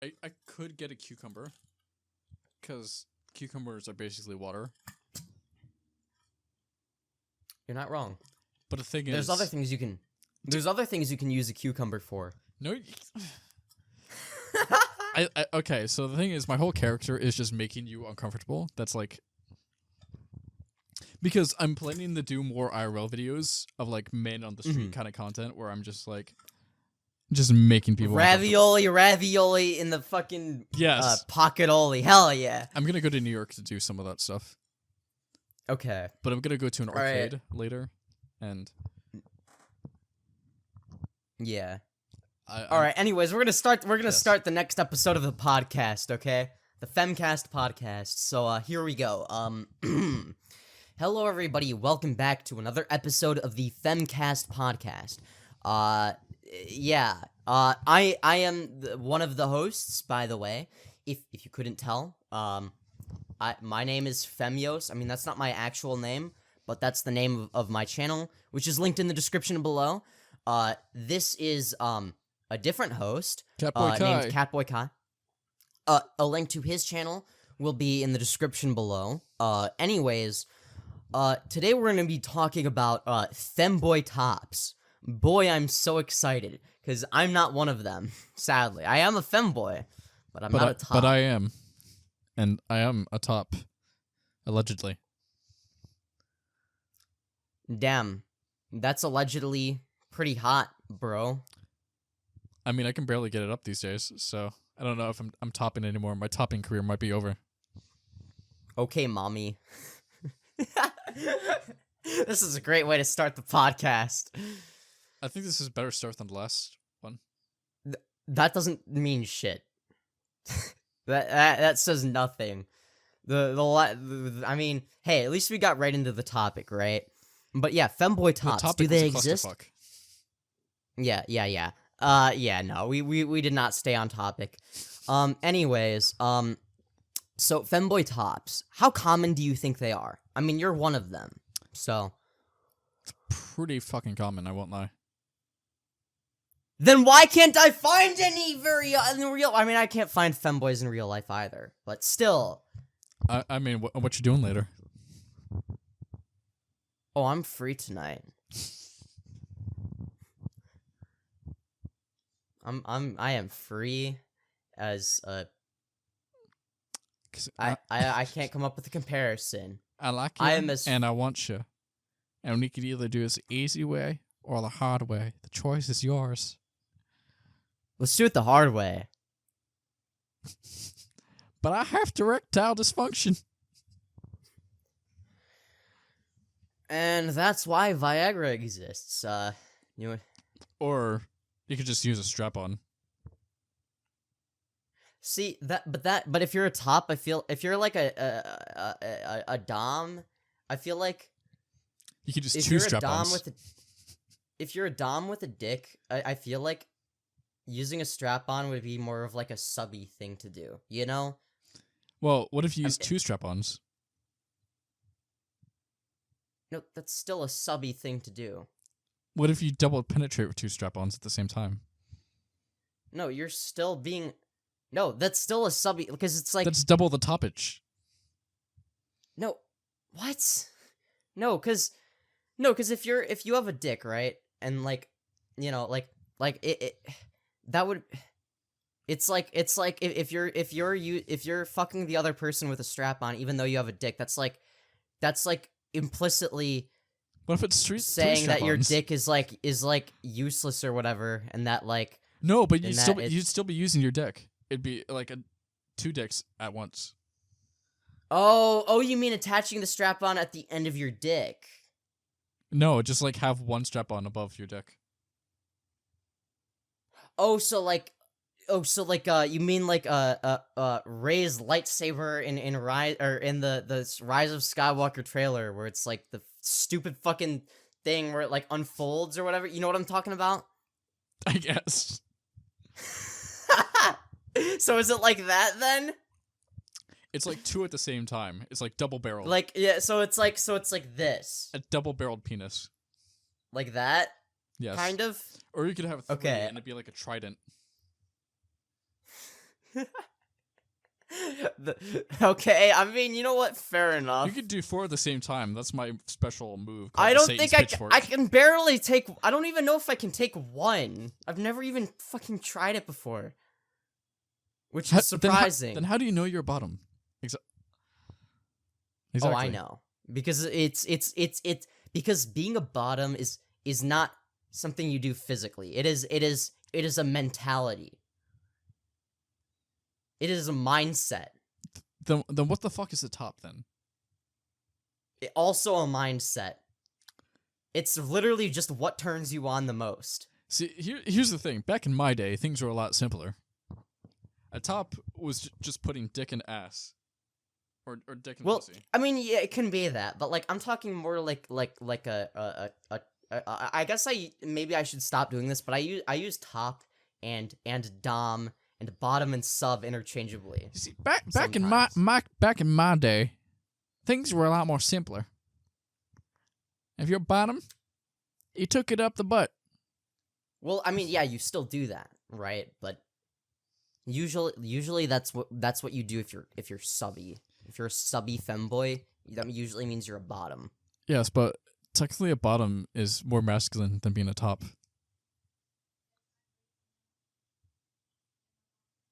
I could get a cucumber, because cucumbers are basically water. You're not wrong. But the thing There's is... other things you can... There's other things you can use a cucumber for. No... okay, so the thing is, my whole character is just making you uncomfortable. That's like... Because I'm planning to do more IRL videos of, like, men on the street kind of content, where I'm just, like... Just making people... Ravioli in the fucking... Yes. Pocket-oli. Hell yeah. I'm gonna go to New York to do some of that stuff. Okay. But I'm gonna go to an arcade later, and... Yeah. All right. Anyways, we're gonna start the next episode of the podcast. Okay, the Femcast Podcast. So here we go. Hello everybody. Welcome back to another episode of the Femcast Podcast. I am one of the hosts, by the way. If you couldn't tell, my name is Femyoz. I mean, that's not my actual name, but that's the name of my channel, which is linked in the description below. This is a different host, named CatboyKai. A link to his channel will be in the description below. Anyways, today we're going to be talking about Femboy tops. Boy, I'm so excited, because I'm not one of them, sadly. I am a femboy, but I'm not a top. But I am. And I am a top. Allegedly. Damn. That's allegedly pretty hot, bro. I mean, I can barely get it up these days, so I don't know if I'm topping anymore. My topping career might be over. Okay, mommy. This is a great way to start the podcast. I think this is a better start than the last one. That doesn't mean shit. that says nothing. I mean, hey, at least we got right into the topic, right? But yeah, femboy tops, do they exist? Yeah. No, we did not stay on topic. Anyways, so femboy tops, how common do you think they are? I mean, you're one of them, so. It's pretty fucking common, I won't lie. Then why can't I find any in real? I mean, I can't find femboys in real life either, but still. I mean, what you doing later? Oh, I'm free tonight. I am free as a... I can't come up with a comparison. I like you, and I want you. And we could either do this the easy way or the hard way. The choice is yours. Let's do it the hard way. But I have erectile dysfunction. And that's why Viagra exists. Or you could just use a strap-on. See but if you're a top, I feel if you're like a dom, I feel like you could just choose strap-ons. If you're a dom with a dick, I feel like using a strap-on would be more of like a subby thing to do, you know? Well, what if you use two strap-ons? No, that's still a subby thing to do. What if you double penetrate with two strap-ons at the same time? No, you're still being... No, that's still a subby, because it's like... That's double the toppage. No, what? No, because if you have a dick, right, and like, you know, like it that would... It's like if you're fucking the other person with a strap-on, even though you have a dick, that's like implicitly... What if it's saying that your dick is like useless or whatever, and that like... No, but you'd still be using your dick. It'd be like two dicks at once. Oh, you mean attaching the strap-on at the end of your dick? No, just like have one strap-on above your dick. You mean like Rey's lightsaber in Rise, or in the Rise of Skywalker trailer, where it's like the stupid fucking thing where it like unfolds or whatever. You know what I'm talking about? I guess. So is it like that then? It's like two at the same time. It's like double barreled. Like, yeah, so it's like this. A double barreled penis. Like that? Yes. Kind of? Or you could have three and it'd be like a trident. Okay, I mean, you know what? Fair enough. You could do 4 at the same time. That's my special move. I called the don't think Satan's I Pitchfork. can barely take. I don't even know if I can take one. I've never even fucking tried it before, which is surprising. Then how do you know you're bottom? Exactly. Oh, I know, because it's because being a bottom is not something you do physically. It is a mentality. It is a mindset. Then what the fuck is the top then? Also a mindset. It's literally just what turns you on the most. See, here's the thing. Back in my day, things were a lot simpler. A top was just putting dick and ass, or dick and pussy. I mean, yeah, it can be that, but like I'm talking more like I guess maybe I should stop doing this, but I use top and dom and bottom and sub interchangeably. You see, back in my day, things were a lot more simpler. If you're bottom, you took it up the butt. Well, I mean, yeah, you still do that, right? But usually that's what you do if you're subby. If you're a subby femboy, that usually means you're a bottom. Yes, but technically a bottom is more masculine than being a top.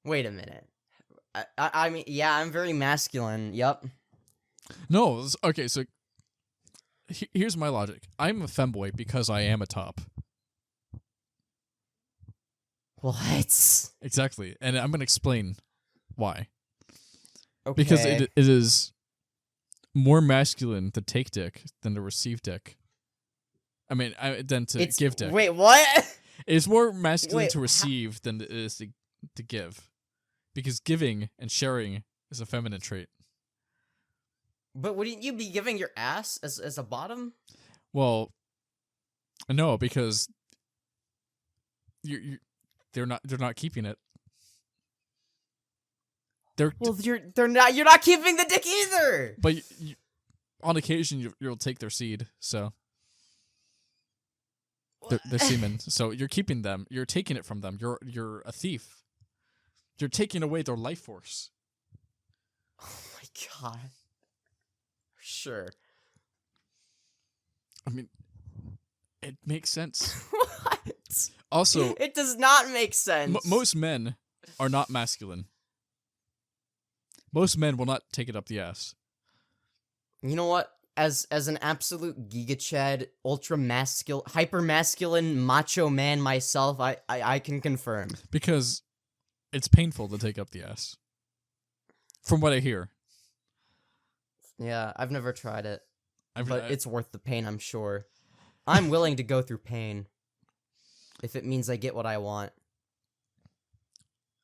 Wait a minute. I mean, yeah, I'm very masculine. Yup. No, okay, so here's my logic. I'm a femboy because I am a top. What? Exactly, and I'm gonna explain why. Okay. Because it is more masculine to take dick than to receive dick. I mean, than to give dick. Wait, what? It's more masculine Wait, to receive than it is to give. Because giving and sharing is a feminine trait. But wouldn't you be giving your ass as a bottom? Well, no, because they're not keeping it. You're not keeping the dick either. But on occasion you'll take their seed, so their semen. So you're keeping them. You're taking it from them. You're a thief. You're taking away their life force. Oh my god. Sure. I mean, it makes sense. What? Also, it does not make sense. Most men are not masculine. Most men will not take it up the ass. You know what? As an absolute giga chad, ultra masculine, hyper masculine macho man myself, I can confirm. Because it's painful to take up the ass. From what I hear. Yeah, I've never tried it. But it's worth the pain, I'm sure. I'm willing to go through pain. If it means I get what I want.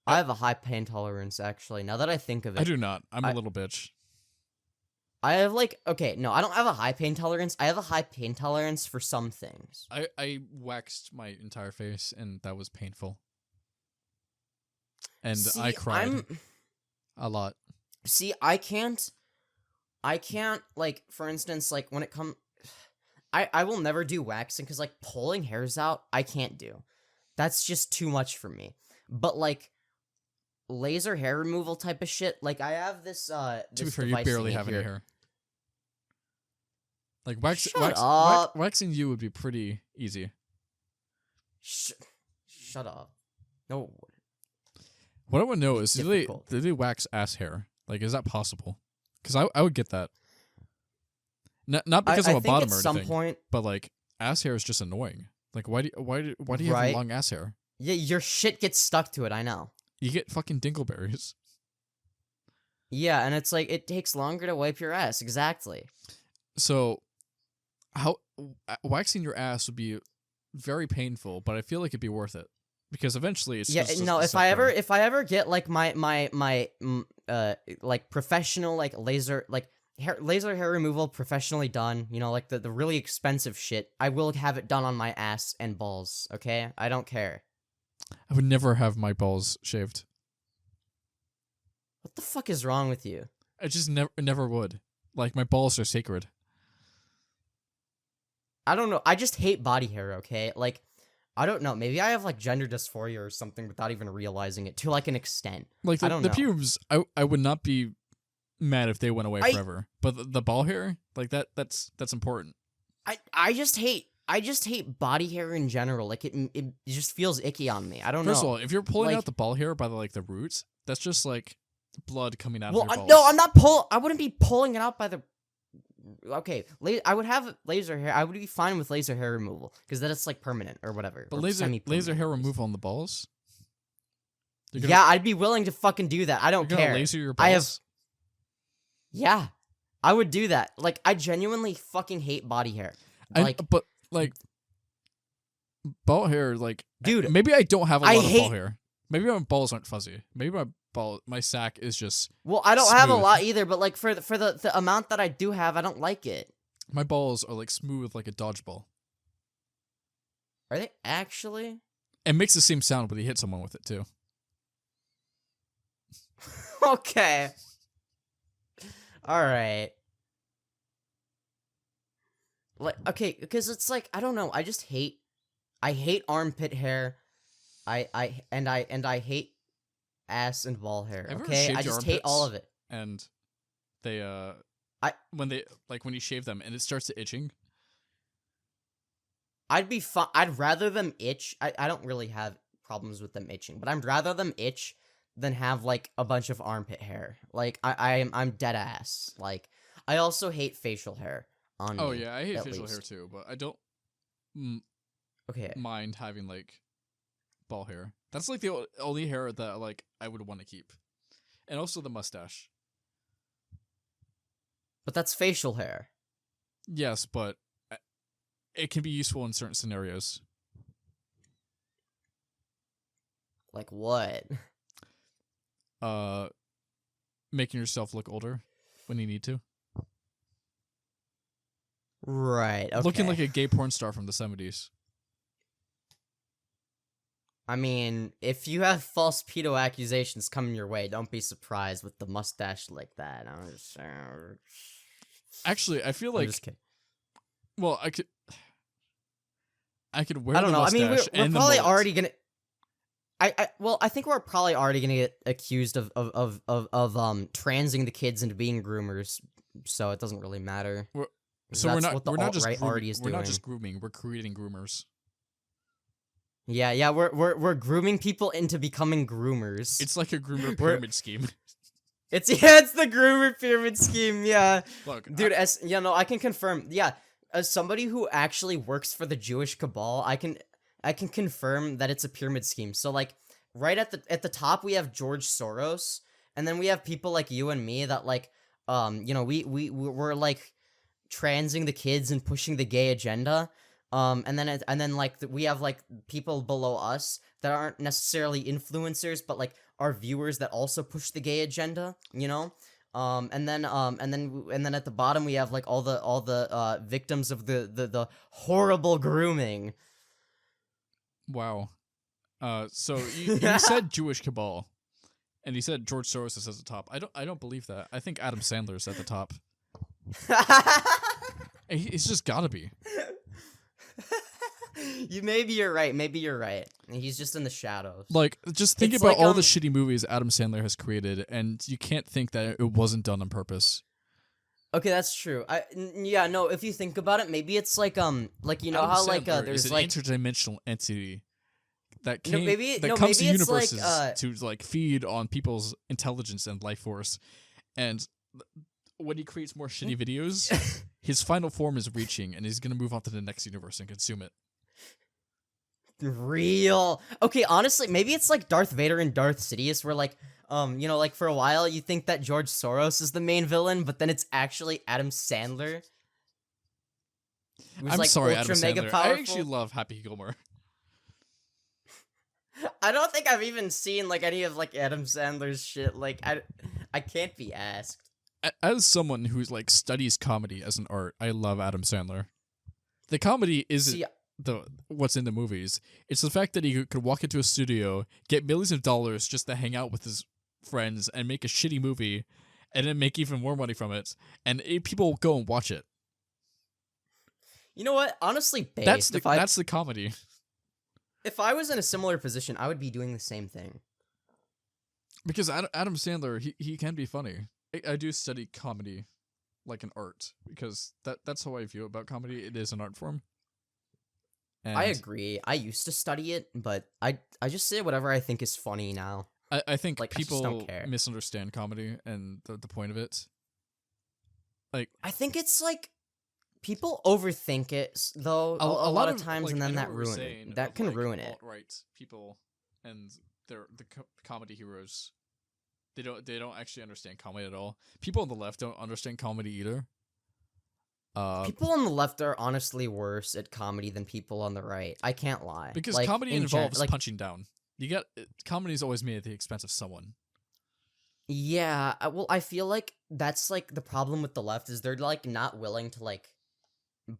I have a high pain tolerance, actually, now that I think of it. I do not. I'm a little bitch. I have, okay, no, I don't have a high pain tolerance. I have a high pain tolerance for some things. I waxed my entire face, and that was painful. And See, I cried a lot. See, I can't, for instance, when it comes... I will never do waxing, because, pulling hairs out, I can't do. That's just too much for me. But, laser hair removal type of shit, I have this, to be this fair, you device barely thingy have here. any hair. Waxing you would be pretty easy. Shut up. No. What I want to know is, do difficult. they wax ass hair? Is that possible? Because I would get that. Not because I'm a bottom or anything, at some point, but ass hair is just annoying. Why do you have long ass hair? Yeah, your shit gets stuck to it. I know. You get fucking dingleberries. Yeah, and it's it takes longer to wipe your ass. Exactly. So, how waxing your ass would be very painful, but I feel like it'd be worth it because eventually it's just no. If I ever get my professional laser laser hair removal professionally done, the really expensive shit, I will have it done on my ass and balls. Okay, I don't care. I would never have my balls shaved. What the fuck is wrong with you? I just never would. My balls are sacred. I don't know. I just hate body hair, okay? I don't know. Maybe I have, gender dysphoria or something without even realizing it to, an extent. I don't know. The pubes, I would not be mad if they went away forever. But the ball hair, like that's important. I just hate body hair in general. Like it just feels icky on me. I don't know. First of all, if you're pulling out the ball hair by the roots, that's just like blood coming out of your balls. No, I wouldn't be pulling it out by the. Okay, I would have laser hair. I would be fine with laser hair removal because then it's like permanent or whatever. But laser hair removal on the balls. Yeah, I'd be willing to fucking do that. I don't care. Laser your balls? Yeah, I would do that. Like, I genuinely fucking hate body hair. But ball hair, like, dude, maybe I don't have a lot of ball hair. Maybe my balls aren't fuzzy. Maybe my sack is just. Well, I don't have a lot either, but like for the amount that I do have, I don't like it. My balls are like smooth like a dodgeball. Are they actually? It makes the same sound when you hit someone with it too. Okay. All right. Like, okay, because it's like, I don't know. I hate armpit hair. I hate ass and ball hair. Okay, I just hate all of it. And they when you shave them and it starts to itching. I'd rather them itch. I don't really have problems with them itching, but I'd rather them itch than have like a bunch of armpit hair. Like I'm dead ass. Like I also hate facial hair on me. Oh yeah, I hate facial hair too, but I don't mind having like ball hair. That's like the only hair that like I would want to keep. And also the mustache. But that's facial hair. Yes, but it can be useful in certain scenarios. Like what? Making yourself look older when you need to. Right, okay. Looking like a gay porn star from the 70s. I mean, if you have false pedo accusations coming your way, don't be surprised with the mustache like that. Actually, I feel like. I'm just kidding. Well, I could wear. I don't know. I mean, we're probably already gonna. I think we're probably already gonna get accused of transing the kids into being groomers, so it doesn't really matter. We're not just grooming. We're creating groomers. Yeah, we're grooming people into becoming groomers. It's like a groomer pyramid scheme. It's the groomer pyramid scheme. Yeah, look, dude. I can confirm. Yeah, as somebody who actually works for the Jewish cabal, I can confirm that it's a pyramid scheme. So like, right at the top we have George Soros, and then we have people like you and me that like, we're like transing the kids and pushing the gay agenda. And then like we have like people below us that aren't necessarily influencers, but like are viewers that also push the gay agenda, you know? And then at the bottom we have like all the victims of the horrible grooming. Wow. So you said Jewish cabal, and you said George Soros is at the top. I don't believe that. I think Adam Sandler's at the top. He's just gotta be. Maybe you're right. He's just in the shadows. Like, just think about all the shitty movies Adam Sandler has created, and you can't think that it wasn't done on purpose. Okay, that's true. If you think about it, maybe it's like you know Adam how Sandler like there's is an like interdimensional entity that comes maybe to universes like, to like feed on people's intelligence and life force, and when he creates more shitty videos, his final form is reaching, and he's gonna move on to the next universe and consume it. Real. Okay, honestly, maybe it's like Darth Vader and Darth Sidious, where like, like for a while you think that George Soros is the main villain, but then it's actually Adam Sandler. I'm sorry, Adam Sandler. I actually love Happy Gilmore. I don't think I've even seen like any of like Adam Sandler's shit. Like I can't be asked. As someone who's like studies comedy as an art, I love Adam Sandler. The comedy isn't what's in the movies. It's the fact that he could walk into a studio, get millions of dollars just to hang out with his friends and make a shitty movie, and then make even more money from it, and people go and watch it. You know what? Honestly, that's the comedy. If I was in a similar position, I would be doing the same thing. Because Adam Sandler, he can be funny. I do study comedy like an art because that's how I view about comedy. It is an art form. And I agree. I used to study it, but I just say whatever I think is funny now. I think Like, I just don't people care. misunderstand comedy and the point of it. Like, I think it's like people overthink it though a lot of times, like, and I then know that what we're ruin saying it. That of, can like, ruin it. alt-right people and the comedy heroes. They don't actually understand comedy at all. People on the left don't understand comedy either. People on the left are honestly worse at comedy than people on the right. I can't lie. Because Like, comedy in involves like, punching down. Comedy is always made at the expense of someone. yeah, well, I feel like that's like the problem with the left is they're like not willing to like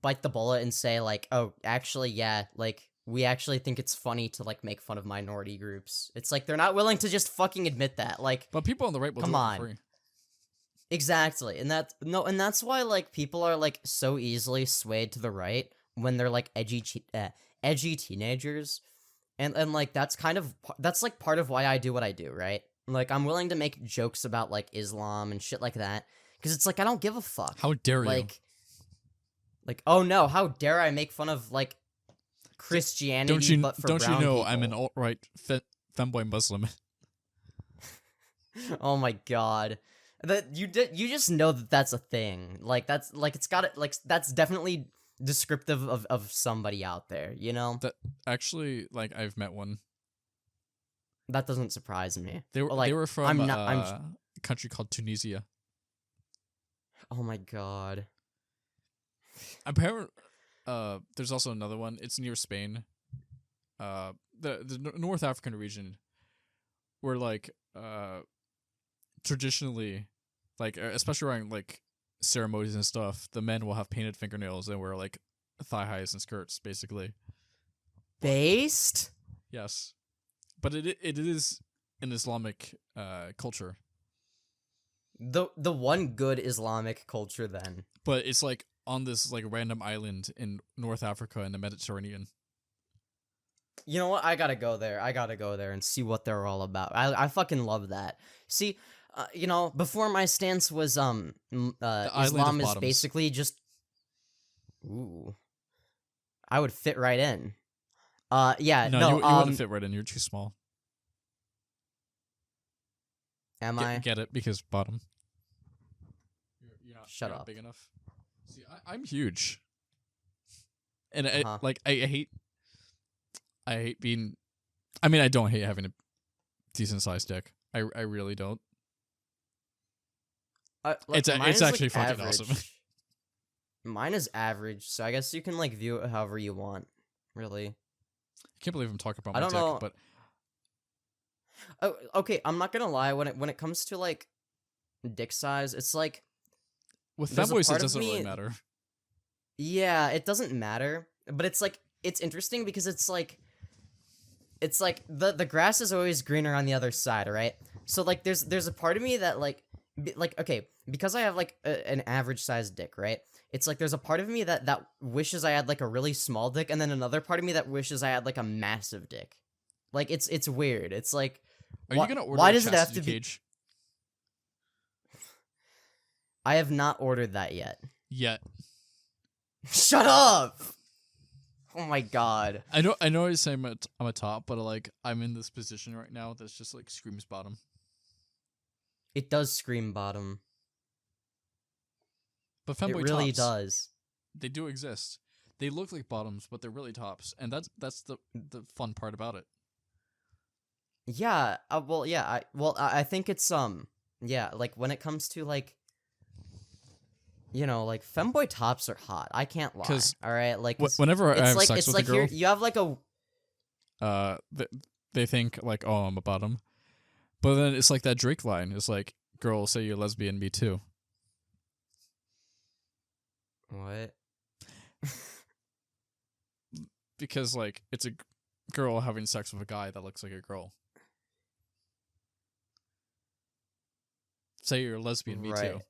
bite the bullet and say like, oh, actually, yeah, like we actually think it's funny to like make fun of minority groups. It's like they're not willing to just fucking admit that. Like, But people on the right will come do it on. for free. Exactly. And that's why like people are like so easily swayed to the right when they're like edgy teenagers. And like that's like part of why I do what I do, right? Like I'm willing to make jokes about like Islam and shit like that cuz it's like I don't give a fuck. How dare you? Like oh no, how dare I make fun of like Christianity but for don't you brown know people? I'm an alt-right Femboi Muslim. Oh my god. That you just know that that's a thing. Like that's like it's got it like that's definitely descriptive of somebody out there, you know? That actually, like, I've met one. That doesn't surprise me. They were But, like, they were from I'm a country called Tunisia. oh my god. Apparently, there's also another one. It's near Spain. The North African region, where like traditionally, like especially around like ceremonies and stuff, the men will have painted fingernails and wear like thigh highs and skirts, basically. Based? Yes, but it is an Islamic culture. The one good Islamic culture then. But it's like on this like random island in North Africa in the Mediterranean. You know what? I gotta go there. I gotta go there and see what they're all about. I fucking love that. See, you know, before my stance was island Islam of is bottoms. basically just. Ooh, I would fit right in. Yeah, No, no. you wouldn't fit right in. You're too small. Am I? Get it? Because bottom. You're not, Shut you're not up. big enough. See, I'm huge, and Uh-huh. I hate being. I mean, I don't hate having a decent sized dick. I really don't. Like, mine It's is, like, actually fucking average. awesome. Mine is average, so I guess you can like view it however you want. Really. I can't believe I'm talking about I my don't dick, know. but Oh, okay. I'm not gonna lie. When it comes to like dick size, it's like with there's a Femboys, it part of doesn't really me- matter. yeah, it doesn't matter. But it's like it's interesting because it's like the grass is always greener on the other side, right? So like there's a part of me that like okay, because I have like an average sized dick, right? It's like there's a part of me that wishes I had like a really small dick, and then another part of me that wishes I had like a massive dick. Like it's weird. It's like Are you gonna order why a does it have to chastity be? cage? I have not ordered that yet. Yet. Shut up! Oh my god. I know I say I'm a top, but like I'm in this position right now that's just like screams bottom. It does scream bottom. But It Femboy really tops, does. they do exist. They look like bottoms, but they're really tops, and that's the fun part about it. Yeah. Well, yeah. I think it's yeah. Like when it comes to like, you know, like femboy tops are hot. I can't lie. 'Cause All right. Like Whenever I it's have like sex it's with like a girl, you have like a they think like, oh, I'm a bottom, but then it's like that Drake line. It's like, girl, say you're lesbian, me too. what? Because like it's a girl having sex with a guy that looks like a girl. Say you're a lesbian, me too. Right.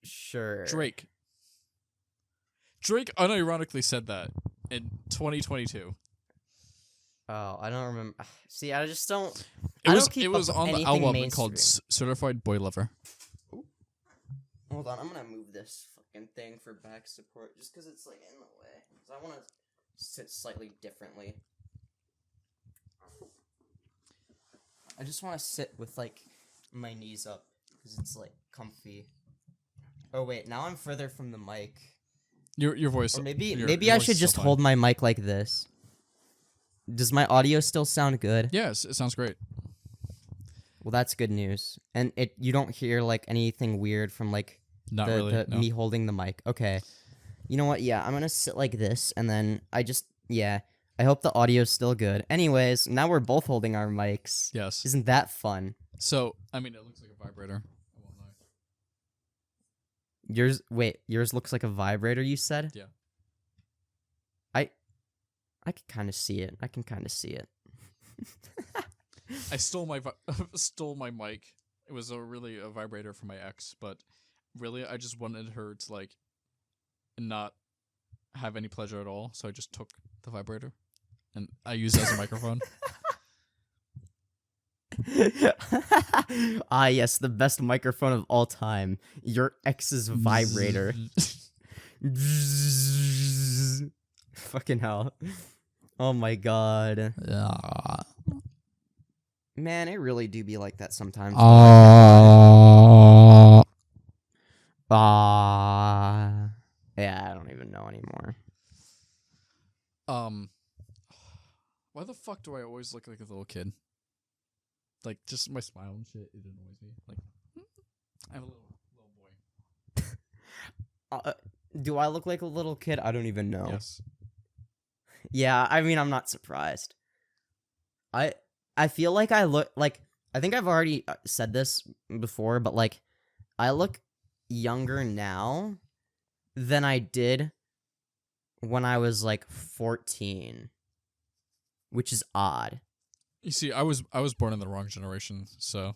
Sure. Drake unironically said that in 2022. Oh, I don't remember. See, I just don't. It was on the album called Certified Boy Lover. Ooh. Hold on, I'm gonna move this fucking thing for back support just because it's like in the way. Because I want to sit slightly differently. I just want to sit with like my knees up because it's like comfy. Oh wait, now I'm further from the mic. Your voice. Or maybe I should just hold my mic like this. Does my audio still sound good? Yes, it sounds great. Well, that's good news. And you don't hear like anything weird from like no. me holding the mic. Okay. You know what? Yeah, I'm gonna sit like this, and then I hope the audio's still good. Anyways, now we're both holding our mics. Yes. Isn't that fun? So, I mean, it looks like a vibrator. I won't lie. Yours looks like a vibrator, you said? Yeah. I can kind of see it. I stole my mic. It was really a vibrator from my ex, but really I just wanted her to like not have any pleasure at all, so I just took the vibrator and I used it as a microphone. Ah, yes, the best microphone of all time. Your ex's vibrator. Fucking hell. Oh my god. Man, it really do be like that sometimes. Yeah, I don't even know anymore. Why the fuck do I always look like a little kid? Like, just my smile and shit, it annoys me. Like, I'm a little boy. Do I look like a little kid? I don't even know. Yes. Yeah, I mean, I'm not surprised. I feel like I look like, I think I've already said this before, but like, I look younger now than I did when I was like 14, which is odd. You see, I was born in the wrong generation, so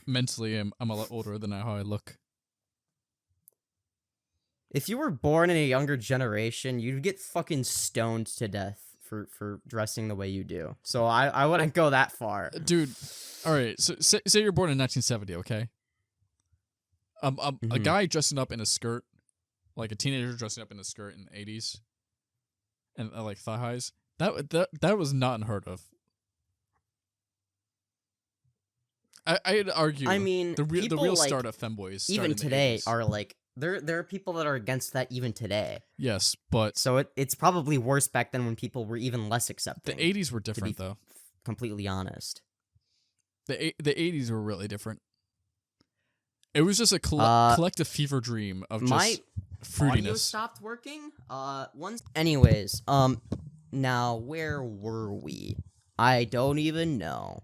mentally I'm a lot older than how I look. If you were born in a younger generation, you'd get fucking stoned to death for dressing the way you do. So I wouldn't go that far. Dude, all right, so say you're born in 1970, okay? A guy dressing up in a skirt, like a teenager dressing up in a skirt in the 80s, and like thigh highs, that was not unheard of. I'd argue. I mean, the real like, start of Femboys even today 80s. are like there are people that are against that even today. Yes, but so it's probably worse back then when people were even less accepting. The 80s were different, though. Completely honest. The 80s were really different. It was just a collective fever dream of just my fruitiness. Audio stopped working. Anyways, now where were we? I don't even know.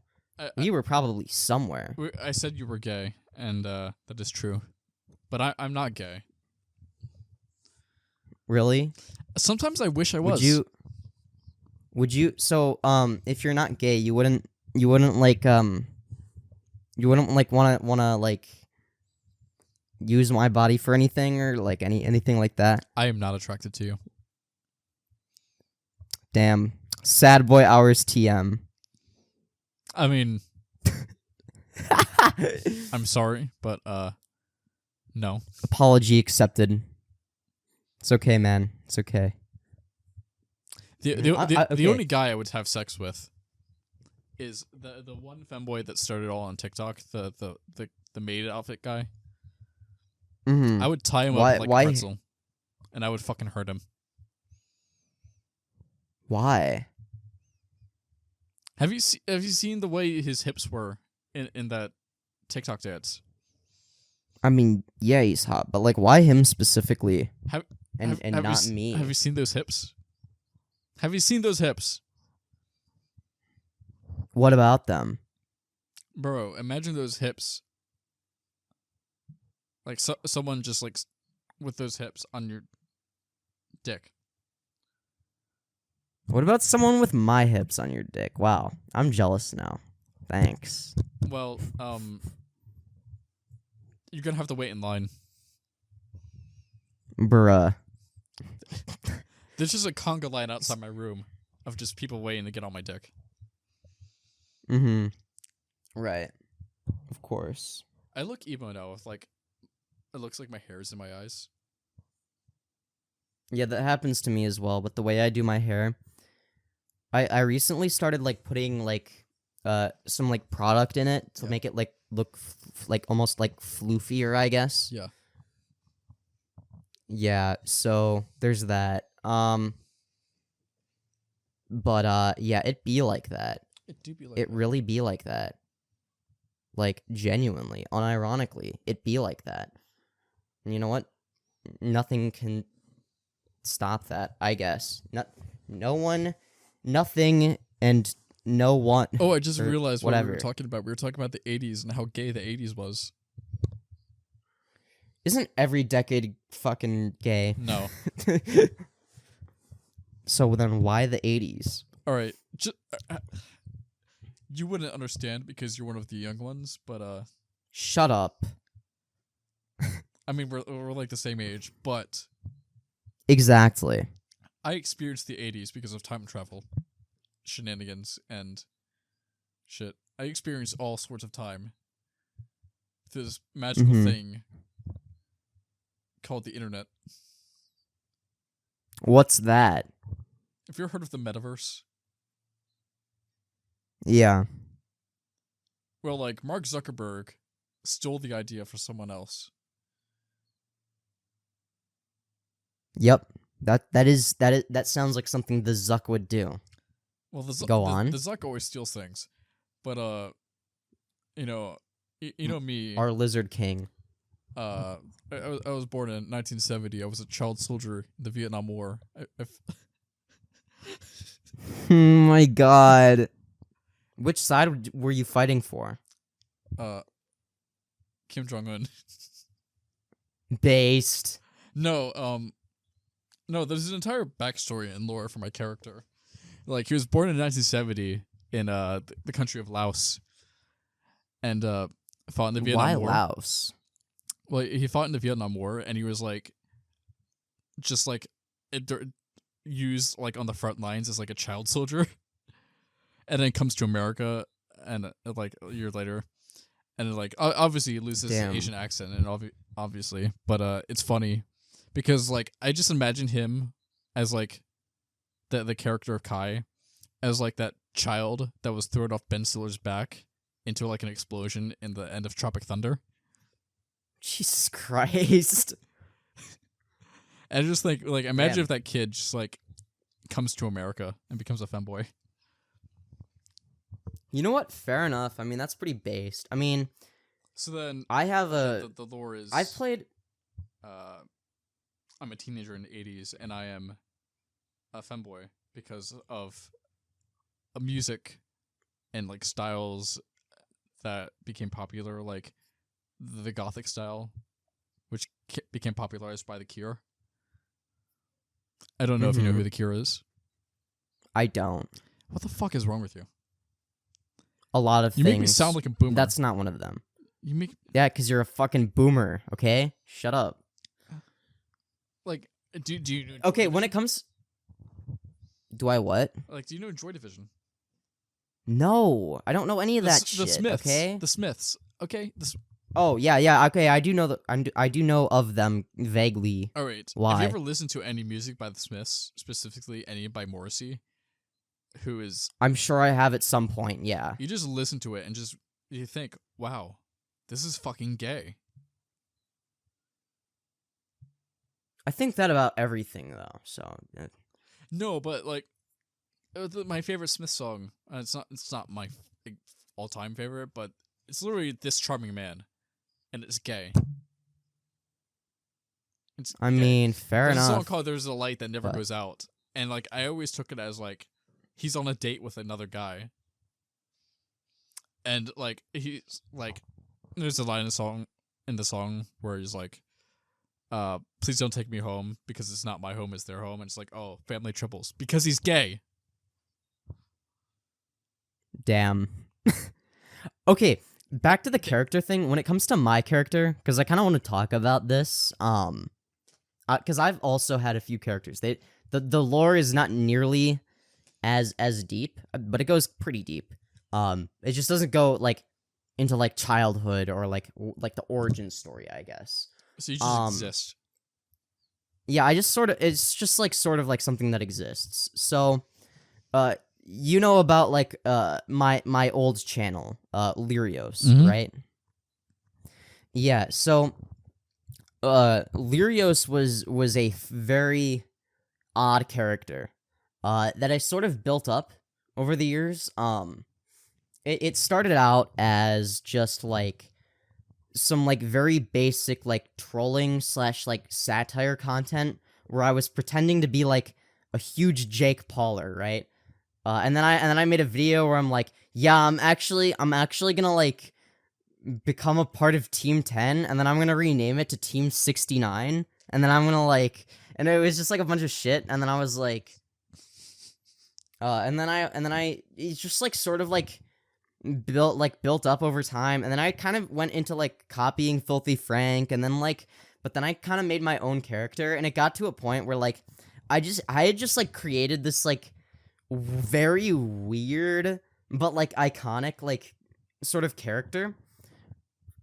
We were probably somewhere. I said you were gay, and that is true. But I'm not gay. Really? Sometimes I wish I was. Would you? So, if you're not gay, you wouldn't like wanna like use my body for anything or like anything like that? I am not attracted to you. Damn. Sad boy hours TM. I mean, I'm sorry, but no. Apology accepted. It's okay, man. It's okay. The only guy I would have sex with is the one femboy that started all on TikTok, the maid outfit guy. Mm-hmm. I would tie him up like a pretzel, and I would fucking hurt him. Why? Have you seen the way his hips were in that TikTok dance? I mean, yeah, he's hot, but like, why him specifically? And not me? Have you seen those hips? Have you seen those hips? What about them? Bro, imagine those hips. Like someone just like with those hips on your dick. What about someone with my hips on your dick? Wow, I'm jealous now. Thanks. Well, you're gonna have to wait in line. Bruh. There's just a conga line outside my room. of just people waiting to get on my dick. Mm-hmm. Right. Of course. I look emo now with like, it looks like my hair is in my eyes. Yeah, that happens to me as well. But the way I do my hair, I recently started like putting like some like product in it to make it like look like almost like floofier, I guess. Yeah. Yeah. So there's that. But yeah, it be like that. It do be like It that. really be like that. Like, genuinely, unironically, it be like that. And you know what? Nothing can stop that, I guess. No one, nothing, and no one. Oh, I just realized what we whatever. were talking about. We were talking about the 80s and how gay the 80s was. Isn't every decade fucking gay? No. So then why the 80s? All right. You wouldn't understand because you're one of the young ones, but Shut up. I mean we're like the same age, but Exactly. I experienced the 80s because of time travel, shenanigans, and shit. I experienced all sorts of time. This magical thing called the internet. What's that? Have you ever heard of the metaverse? Yeah. Well, like, Mark Zuckerberg stole the idea for someone else. Yep. That sounds like something the Zuck would do. Well, Go on. The Zuck always steals things. But, you know me. Our Lizard King. I was born in 1970. I was a child soldier in the Vietnam War. Oh my god. Which side were you fighting for? Kim Jong-un. Based. No, there's an entire backstory and lore for my character. Like, he was born in 1970 in the country of Laos, and fought in the Vietnam War. Why Laos? Well, he fought in the Vietnam War, and he was like, just like used like on the front lines as like a child soldier, and then comes to America, and like a year later, and then, like obviously he loses his Asian accent, and obviously, but it's funny because like I just imagine him as like the character of Kai, as like that child that was thrown off Ben Stiller's back into like an explosion in the end of Tropic Thunder. Jesus Christ. And I just think, like, imagine if that kid just, like, comes to America and becomes a femboy. You know what? Fair enough. I mean, that's pretty based. I mean, so then I have the lore is I've played. I'm a teenager in the 80s, and I am a femboy because of a music and like styles that became popular, like the gothic style, which became popularized by The Cure. I don't know if you know who The Cure is. I don't. What the fuck is wrong with you? A lot of You things. make me sound like a boomer. That's not one of them. You make Yeah, because you're a fucking boomer, okay? Shut up. like do you know Okay, Joy when it Division? comes... Do I what? Like, do you know Joy Division? No, I don't know any of that shit, The Smiths. okay? The Smiths. Okay? Oh, yeah, okay, I do know I do know of them vaguely. All right. Why? Have you ever listened to any music by the Smiths, specifically any by Morrissey? Who is... I'm sure I have at some point, yeah. You just listen to it and just... You think, wow, this is fucking gay. I think that about everything, though, so... No, but, like, my favorite Smith song, it's not my like, all-time favorite, but it's literally This Charming Man, and it's gay. I mean, fair There's enough. a song called There's a Light That Never Goes Out, and, like, I always took it as, like, he's on a date with another guy. And, like, he's, like, there's a line in the song where he's like, please don't take me home because it's not my home, it's their home. And it's like, oh, family troubles because he's gay. Damn. Okay, back to the character thing. When it comes to my character, because I kind of want to talk about this, because I've also had a few characters. The lore is not nearly as deep, but it goes pretty deep. It just doesn't go like into like childhood or like the origin story, I guess. So you just exist. Yeah, I just sort of, it's just like sort of like something that exists. So, you know about like my old channel, Lyrios, right? Yeah, so Lyrios was a very odd character that I sort of built up over the years. It started out as just like some like very basic like trolling / like satire content where I was pretending to be like a huge Jake Pauler, right? And then I made a video where I'm like, yeah, I'm actually gonna like become a part of Team 10, and then I'm gonna rename it to Team 69, and then I'm gonna like, and it was just like a bunch of shit, and then I was like, and then I it's just like sort of like built up over time, and then I kind of went into like copying Filthy Frank, and then like, but then I kind of made my own character, and it got to a point where like I had just like created this like very weird but like iconic like sort of character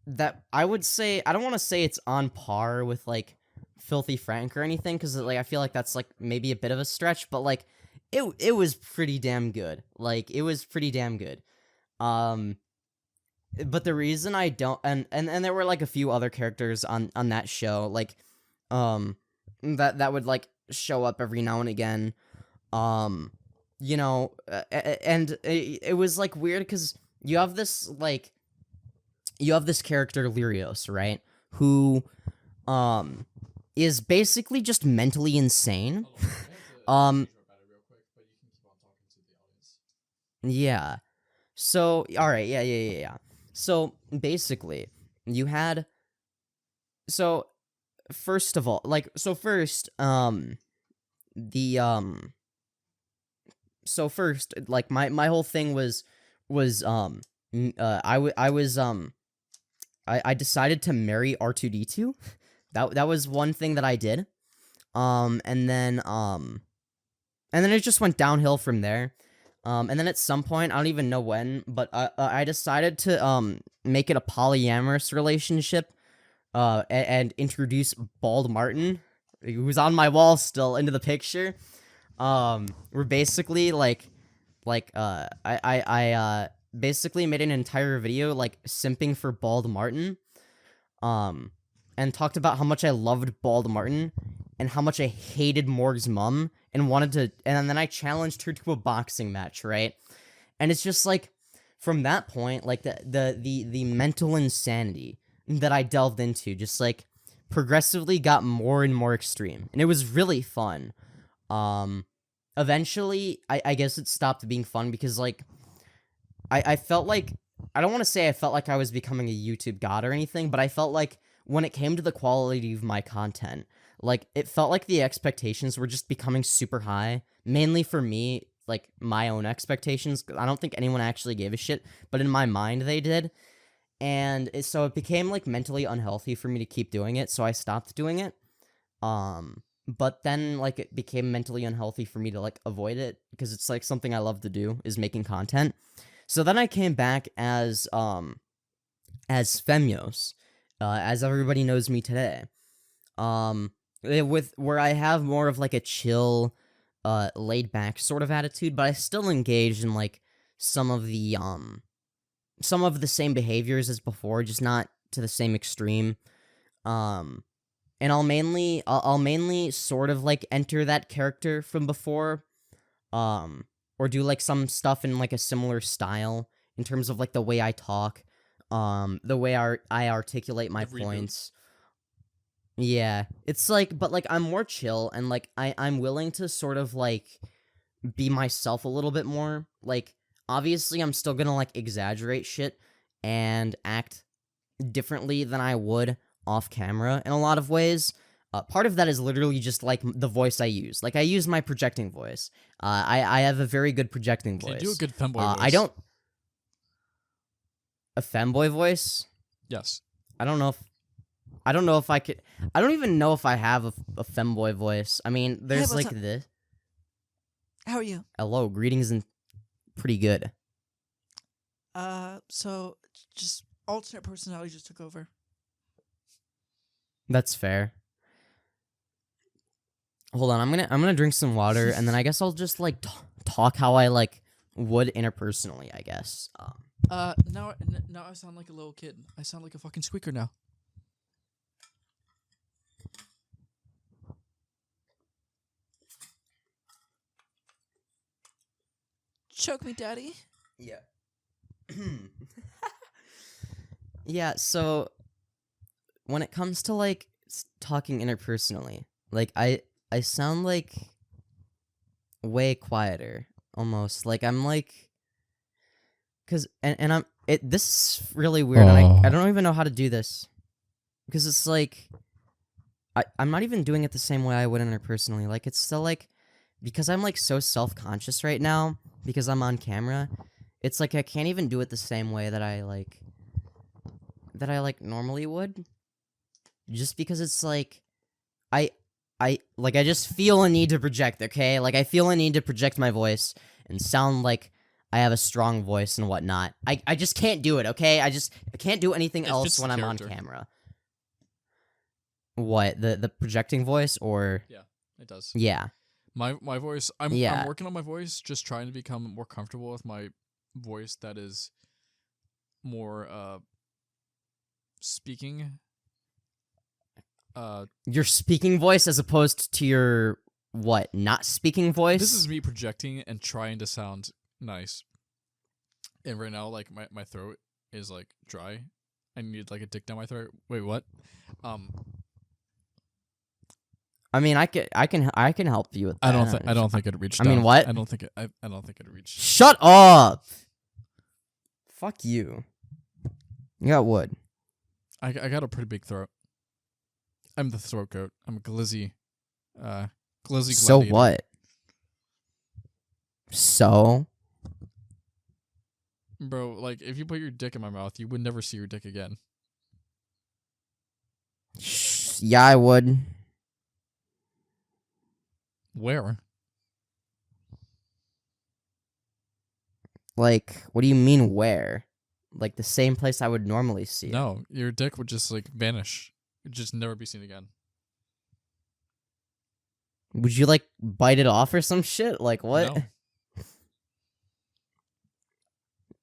that I would say, I don't want to say it's on par with like Filthy Frank or anything, because like I feel like that's like maybe a bit of a stretch, but like it was pretty damn good. Like it was pretty damn good. But the reason I don't, and there were like a few other characters on that show, like that would like show up every now and again, you know, and it was like weird because you have this character Lyrios, right, who is basically just mentally insane. Yeah. So, alright, yeah. So, basically, you had... So, first of all, like, so first, my whole thing was, I decided to marry R2-D2. That was one thing that I did. And then it just went downhill from there. And then at some point, I don't even know when, but I decided to make it a polyamorous relationship, and introduce Bald Martin, who's on my wall still, into the picture. We're basically I basically made an entire video like simping for Bald Martin, and talked about how much I loved Bald Martin and how much I hated Morg's mom, and wanted to, and then I challenged her to a boxing match, right? And it's just like, from that point, like the mental insanity that I delved into just like progressively got more and more extreme, and it was really fun. Eventually, I guess it stopped being fun because like I felt like, I don't want to say I felt like I was becoming a YouTube god or anything, but I felt like when it came to the quality of my content, like, it felt like the expectations were just becoming super high, mainly for me, like, my own expectations. I don't think anyone actually gave a shit, but in my mind, they did. And so it became, like, mentally unhealthy for me to keep doing it, so I stopped doing it. But then, like, it became mentally unhealthy for me to, like, avoid it, because it's, like, something I love to do, is making content. So then I came back as Femyoz, as everybody knows me today. Where I have more of like a chill, laid back sort of attitude, but I still engage in like some of the same behaviors as before, just not to the same extreme. And I'll mainly sort of like enter that character from before, or do like some stuff in like a similar style in terms of like the way I talk, the way I articulate my points. Yeah, it's like, but like I'm more chill, and like I'm willing to sort of like be myself a little bit more. Like, obviously I'm still gonna like exaggerate shit and act differently than I would off camera in a lot of ways. Part of that is literally just like the voice I use. Like, I use my projecting voice. I have a very good projecting voice. Can you do a good femboy voice? I don't. A femboy voice? Yes. I don't know if I could. I don't even know if I have a femboy voice. I mean, there's like this. How are you? Hello, greetings and pretty good. So just alternate personality just took over. That's fair. Hold on, I'm gonna drink some water, and then I guess I'll just like talk how I like would interpersonally. I guess. Now I sound like a little kid. I sound like a fucking squeaker now. Choke me, daddy. Yeah. Yeah, so when it comes to like talking interpersonally, like I sound like way quieter almost. Like I'm like cuz and I'm this is really weird and I don't even know how to do this. Because it's like I'm not even doing it the same way I would interpersonally. Like it's still like because I'm like so self-conscious right now because I'm on camera. It's like I can't even do it the same way that I normally would. Just because it's like I just feel a need to project, okay? Like I feel a need to project my voice and sound like I have a strong voice and whatnot. I just can't do it, okay? I can't do anything else when I'm on camera. What? The projecting voice or Yeah, it does. Yeah. My voice, I'm working on my voice, just trying to become more comfortable with my voice that is more speaking. Your speaking voice as opposed to your what? Not speaking voice? This is me projecting and trying to sound nice. And right now, like my throat is like dry. I need like a dick down my throat. Wait, what? I mean, I can help you with that. I don't think it'd reach. I mean, what? I don't think it'd reach. Shut up! Fuck you. You got wood. I got a pretty big throat. I'm the throat goat. I'm a glizzy gladiator. So what? So? Bro, like if you put your dick in my mouth, you would never see your dick again. Yeah, I would. Where? Like, what do you mean where? Like the same place I would normally see it. No, your dick would just like vanish. It'd just never be seen again. Would you like bite it off or some shit? Like what? No.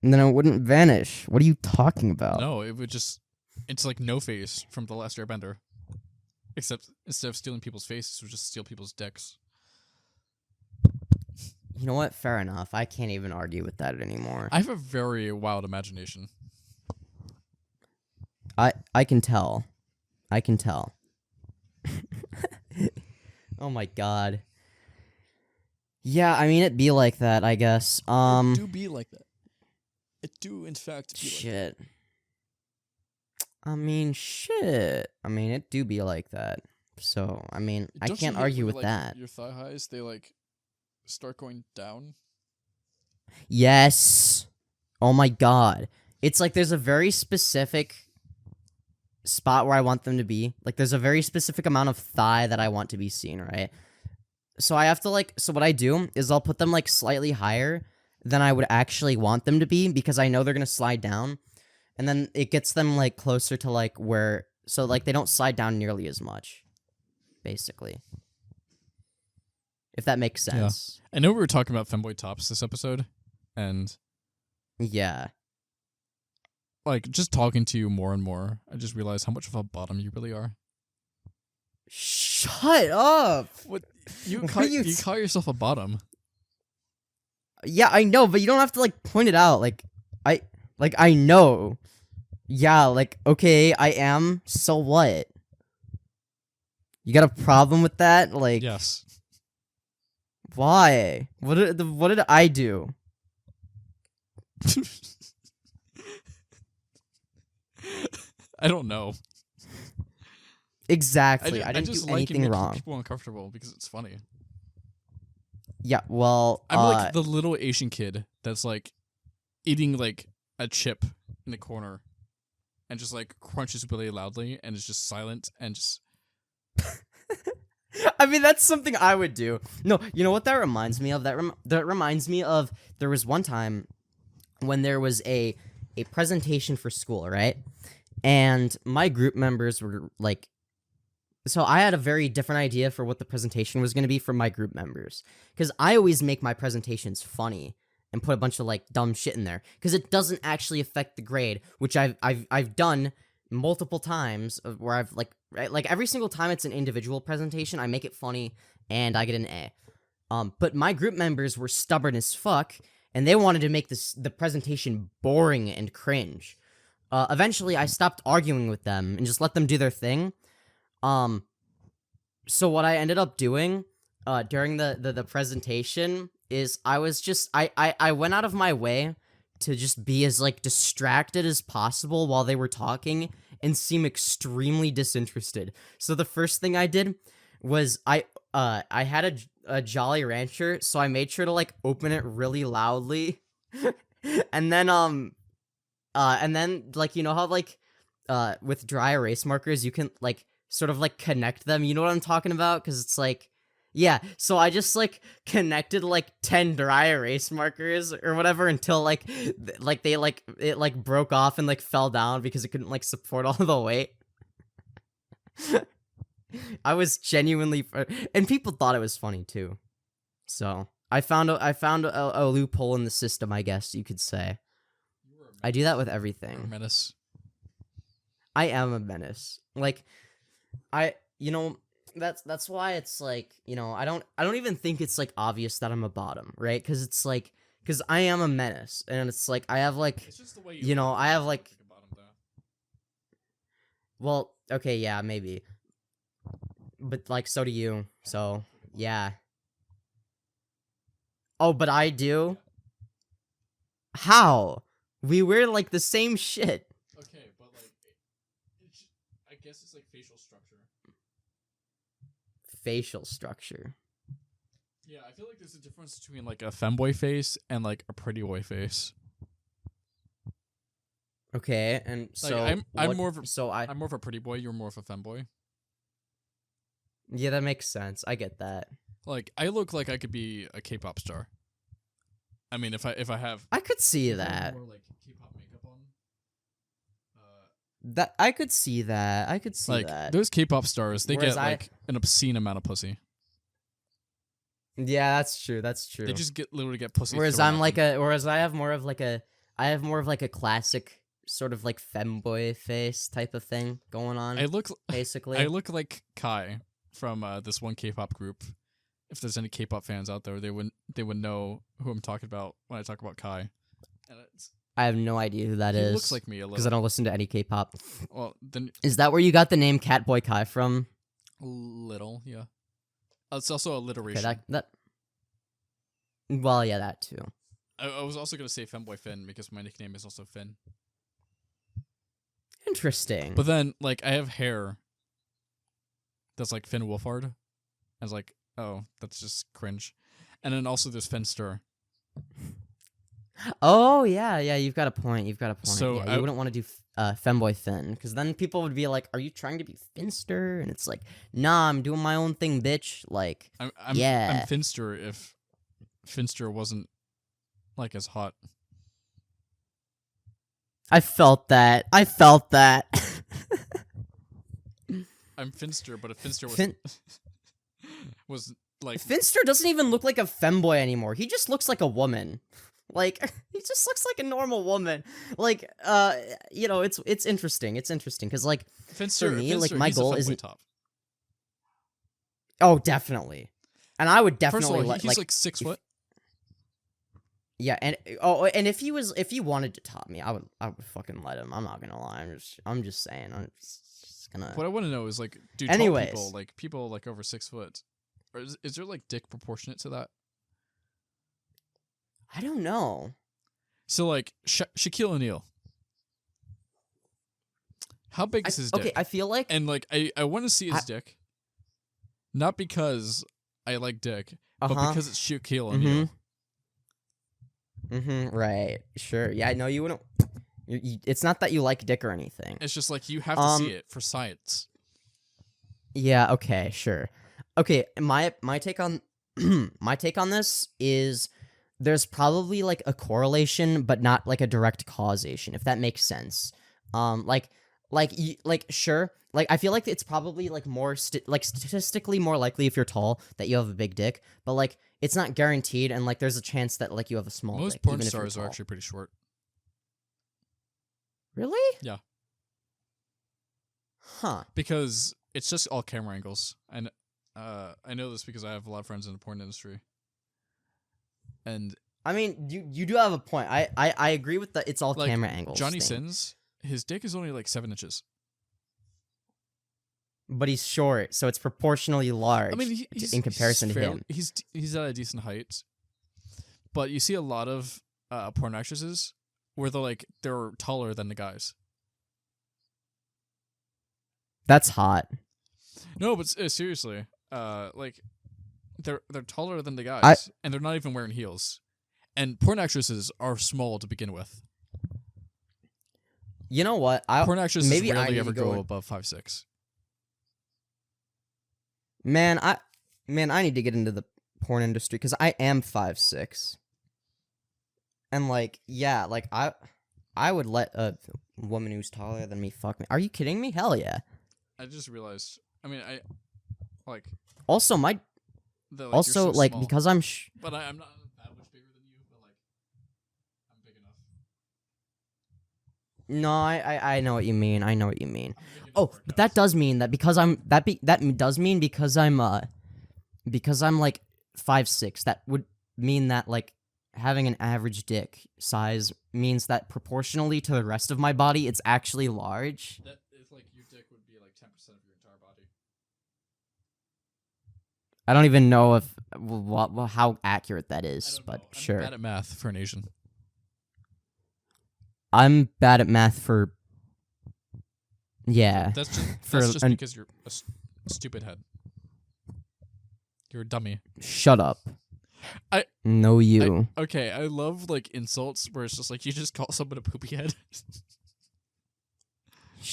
And then it wouldn't vanish. What are you talking about? No, it would just. It's like No Face from The Last Airbender. Except instead of stealing people's faces, it would just steal people's dicks. You know what? Fair enough. I can't even argue with that anymore. I have a very wild imagination. I can tell. I can tell. Oh my god. Yeah, I mean it'd be like that, I guess. It do be like that. It do in fact be shit. like that. I mean shit. I mean it do be like that. So, I mean, I can't argue with that. Your thigh highs, they like start going down. Yes. Oh my god. It's like there's a very specific spot where I want them to be. Like there's a very specific amount of thigh that I want to be seen, right? So I have to like, so what I do is I'll put them like slightly higher than I would actually want them to be because I know they're going to slide down. And then it gets them like closer to like where, so like they don't slide down nearly as much, basically. If that makes sense. Yeah. I know we were talking about femboy tops this episode, and yeah. Like, just talking to you more and more, I just realized how much of a bottom you really are. Shut up! What you call yourself a bottom? Yeah, I know, but you don't have to like point it out. I know. Yeah, like okay, I am. So what? You got a problem with that? Like, yes. Why? What did I do? I don't know. Exactly. I didn't just do like anything wrong. People uncomfortable because it's funny. Yeah, well, I'm like the little Asian kid that's like eating like a chip in the corner and just like crunches really loudly and is just silent and just I mean, that's something I would do. No, you know what that reminds me of? That reminds me of there was one time when there was a presentation for school, right? And my group members were like, so I had a very different idea for what the presentation was going to be for my group members, because I always make my presentations funny and put a bunch of like dumb shit in there, because it doesn't actually affect the grade, which I've done multiple times where I've like every single time it's an individual presentation, I make it funny and I get an A. But my group members were stubborn as fuck, and they wanted to make the presentation boring and cringe. Eventually, I stopped arguing with them and just let them do their thing. So what I ended up doing during the presentation is I went out of my way to just be as like distracted as possible while they were talking and seem extremely disinterested. So the first thing I did was I had a Jolly Rancher, so I made sure to like open it really loudly, and then like, you know how like with dry erase markers you can like sort of like connect them, you know what I'm talking about? Because it's like, yeah, so I just like connected like 10 dry erase markers or whatever until like it like broke off and like fell down because it couldn't like support all the weight. I was genuinely, and people thought it was funny too. So I found a loophole in the system, I guess you could say. I do that with everything. A menace. I am a menace. Like, you know, that's why it's like, you know, I don't even think it's like obvious that I'm a bottom, right? Because it's like, because I am a menace, and it's like I have like, It's just the way you know, I have like, a bottom, though. well, okay, yeah, maybe, but like so do you, so yeah. Oh, but I do. How? We wear like the same shit. Okay, but like, I guess it's like facial structure. Facial structure. Yeah, I feel like there's a difference between like a femboy face and like a pretty boy face. Okay, and Like, so I'm more of a, so I'm more of a pretty boy. You're more of a femboy. yeah, that makes sense. I get that. Like, I look like I could be a K-pop star. I mean, if I have I could see that. more like K-pop makeup on. That I could see that. I could see Like that. those K-pop stars, they Whereas get like an obscene amount of pussy. Yeah, that's true. That's true. They just literally get pussy. Whereas thrown I'm at like them. whereas I have more of like a classic sort of like femboy face type of thing going on. I look basically. I look like Kai from this one K-pop group. If there's any K-pop fans out there, they would know who I'm talking about when I talk about Kai. And I have no idea who that he is. looks like me a because I little. don't listen to any K-pop. Well, then Is that where you got the name Catboy Kai from? little, yeah. It's also alliteration. Okay, that. Well, yeah, that too. I was also gonna say Femboy Finn because my nickname is also Finn. Interesting. But then, like, I have hair that's like Finn Wolfhard. I was like, oh, that's just cringe. And then also there's Finster. Oh yeah, you've got a point. So yeah, you wouldn't want to do Femboy Finn, because then people would be like, "Are you trying to be Finster?" And it's like, "Nah, I'm doing my own thing, bitch." Like, yeah. I'm Finster if Finster wasn't like as hot. I felt that. I'm Finster, but if Finster was was like Finster doesn't even look like a femboy anymore. He just looks like a woman. Like, he just looks like a normal woman. Like, you know, it's interesting. It's interesting because, like, Finster, for me, Finster, like, my he's goal a femboy isn't. top. Oh, definitely. And I would First definitely of all, he's like 6 foot. Yeah, and if he wanted to top me, I would fucking let him. I'm not gonna lie. I'm just saying. I'm just gonna. What I want to know is like, do Anyways. tall people like over 6 foot, or is there like dick proportionate to that? I don't know. So like Shaquille O'Neal, how big is his dick? Okay, I feel like. And like I want to see his dick, not because I like dick, but because it's Shaquille O'Neal. Right. Sure. Yeah. No, you wouldn't. It's not that you like dick or anything. It's just like you have to see it for science. Yeah. Okay. Sure. okay, my take on my take on this is there's probably like a correlation, but not like a direct causation, if that makes sense. Sure, like I feel like it's probably like more statistically more likely if you're tall that you have a big dick, but like it's not guaranteed, and like there's a chance that like you have a small Most dick. porn even if you're stars are tall. actually pretty short. Really? Yeah. Huh. Because it's just all camera angles. And I know this because I have a lot of friends in the porn industry. And I mean, you do have a point. I agree with the it's all like, camera angles. Johnny thing. Sins, his dick is only like 7 inches. But he's short, so it's proportionally large. I mean, he's in comparison to him. He's at a decent height. But you see a lot of porn actresses where they're taller than the guys. That's hot. No, but seriously, like they're taller than the guys, and they're not even wearing heels. And porn actresses are small to begin with. You know what? Porn actresses maybe rarely I ever need to go go above 5'6". Man, I need to get into the porn industry because I am 5'6". And like, yeah, like I would let a woman who's taller than me fuck me. Are you kidding me? Hell yeah. I just realized. I mean, I like. Also, you're also so like small. because I'm. But I'm not that much bigger than you. But like, I'm big enough. No, I know what you mean. I know what you mean. I'm big enough Oh, for but guys. that does mean that because I'm that does mean because I'm like 5'6", that would mean that like having an average dick size means that proportionally to the rest of my body, it's actually large. That is like your dick would be like 10% of your entire body. I don't even know if how accurate that I is, don't but know. I'm sure. bad at math for an Asian. I'm bad at math for. Yeah. That's just, For that's just an- because you're a stupid head. You're a dummy. Shut up. I- know you. Okay, I love like insults where it's just like you just call someone a poopy head.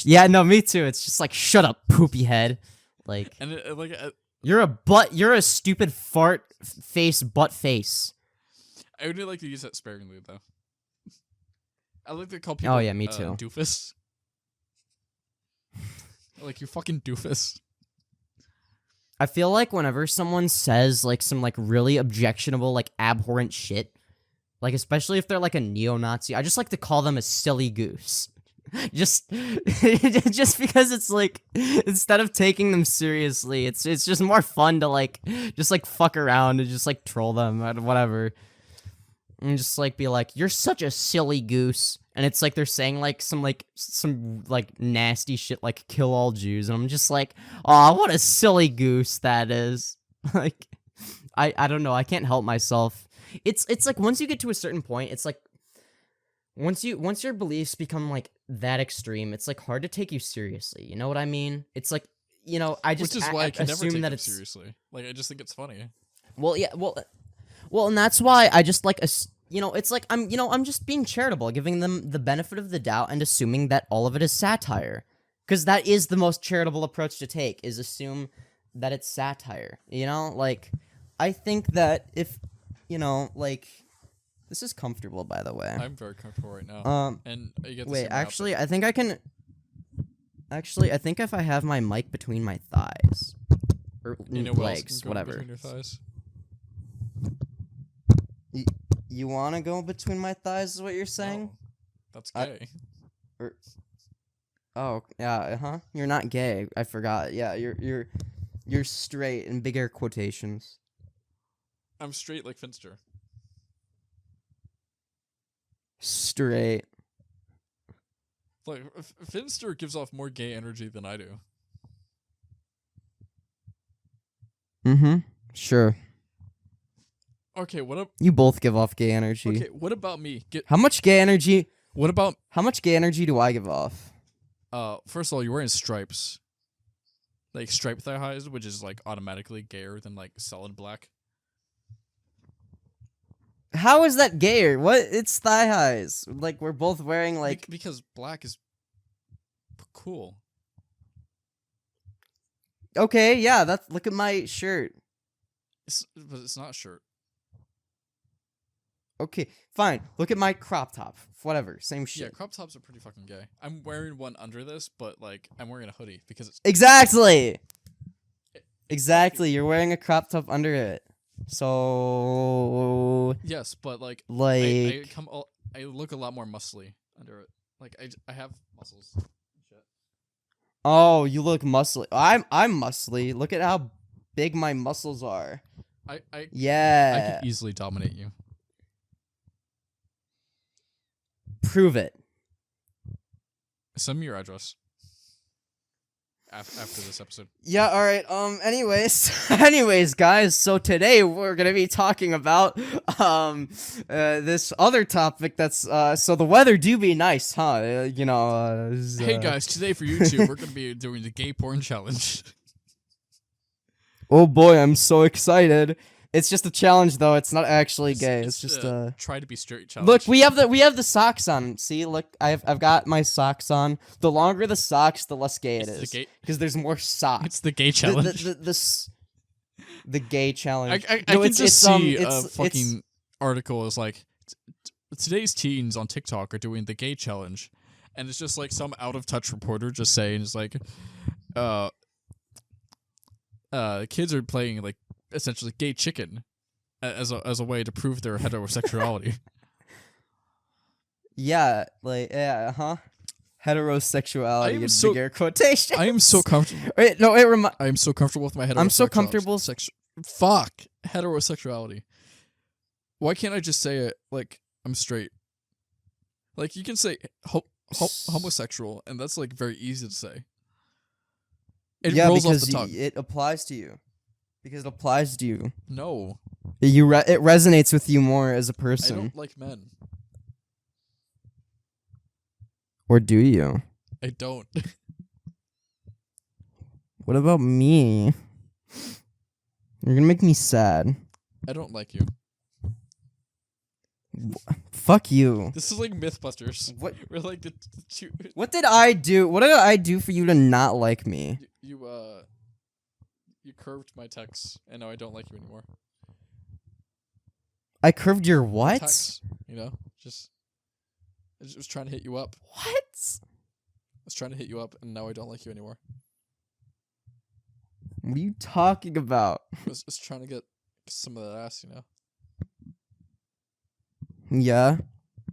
Yeah, no, me too. It's just like shut up, poopy head. Like And you're a stupid fart face butt face. I only like to use that sparingly though. I like to call people. Oh yeah, me too. Doofus. Like you fucking doofus. I feel like whenever someone says like some like really objectionable like abhorrent shit, like especially if they're like a neo-Nazi, I just like to call them a silly goose. just because it's like instead of taking them seriously, it's just more fun to like just like fuck around and just like troll them or whatever. And just like be like, you're such a silly goose. And it's like they're saying like some nasty shit like kill all Jews. And I'm just like, aw, what a silly goose that is. Like I don't know, I can't help myself. It's like once you get to a certain point, it's like once your beliefs become like that extreme, it's like hard to take you seriously. You know what I mean? It's like, you know, I just Which is why I can never assume take that it it's seriously. Like I just think it's funny. well, yeah, well, and that's why I just like you know, it's like I'm just being charitable, giving them the benefit of the doubt and assuming that all of it is satire. Cuz that is the most charitable approach to take, is assume that it's satire. You know, like I think that if, you know, like this is comfortable, by the way. I'm very comfortable right now. And you get to see Wait, my actually, I think I can. Actually, I think if I have my mic between my thighs or outfit. You know what else legs, can go whatever. between your thighs? You want to go between my thighs? Is what you're saying? No, that's gay. Oh, yeah, huh? You're not gay. I forgot. Yeah, you're straight in big air quotations. I'm straight like Finster. Straight. Like Finster gives off more gay energy than I do. Mm-hmm. Sure. Okay, You both give off gay energy. Okay, what about me? How much gay energy do I give off? First of all, you're wearing stripes. Like striped thigh highs, which is like automatically gayer than like solid black. How is that gayer? What? It's thigh highs. Like we're both wearing like Because black is cool. Okay, yeah, look at my shirt. But it's not a shirt. Okay, fine. Look at my crop top. Whatever, same shit. Yeah, crop tops are pretty fucking gay. I'm wearing one under this, but like I'm wearing a hoodie because it's Exactly. You're wearing a crop top under it. So yes, but like like I look a lot more muscly under it. Like I have muscles. Shit. oh, you look muscly. I'm muscly. Look at how big my muscles are. I Yeah. could easily dominate you. Prove it. Send me your address. After this episode. Yeah, all right. Anyways, guys, so today we're going to be talking about this other topic that's so the weather do be nice, huh? Hey guys, today for YouTube we're going to be doing the gay porn challenge. Oh boy, I'm so excited. It's just a challenge though. It's not actually gay. It's just try to be straight challenge. Look, we have the socks on. See, look, I've got my socks on. The longer the socks, the less gay it is. Because there's more socks. It's the gay challenge. The gay challenge. I can just see a fucking article is like today's teens on TikTok are doing the gay challenge, and it's just like some out of touch reporter just saying it's like, kids are playing like essentially gay chicken as a way to prove their heterosexuality. Yeah, like heterosexuality in big air quotation. I am so comfortable. Wait, no, I am so comfortable with my heterosexuality. I'm so comfortable. Fuck heterosexuality. Why can't I just say it like I'm straight? Like you can say homosexual, and that's like very easy to say. It rolls off the tongue. It applies to you. Because it applies to you. No. It resonates with you more as a person. I don't like men. Or do you? I don't. What about me? You're gonna make me sad. I don't like you. Fuck you. This is like Mythbusters. What? We're like the two. What did I do? What did I do for you to not like me? You curved my text, and now I don't like you anymore. I curved your what? Text, I just was trying to hit you up. What? I was trying to hit you up, and now I don't like you anymore. What are you talking about? I was trying to get some of that ass, Yeah.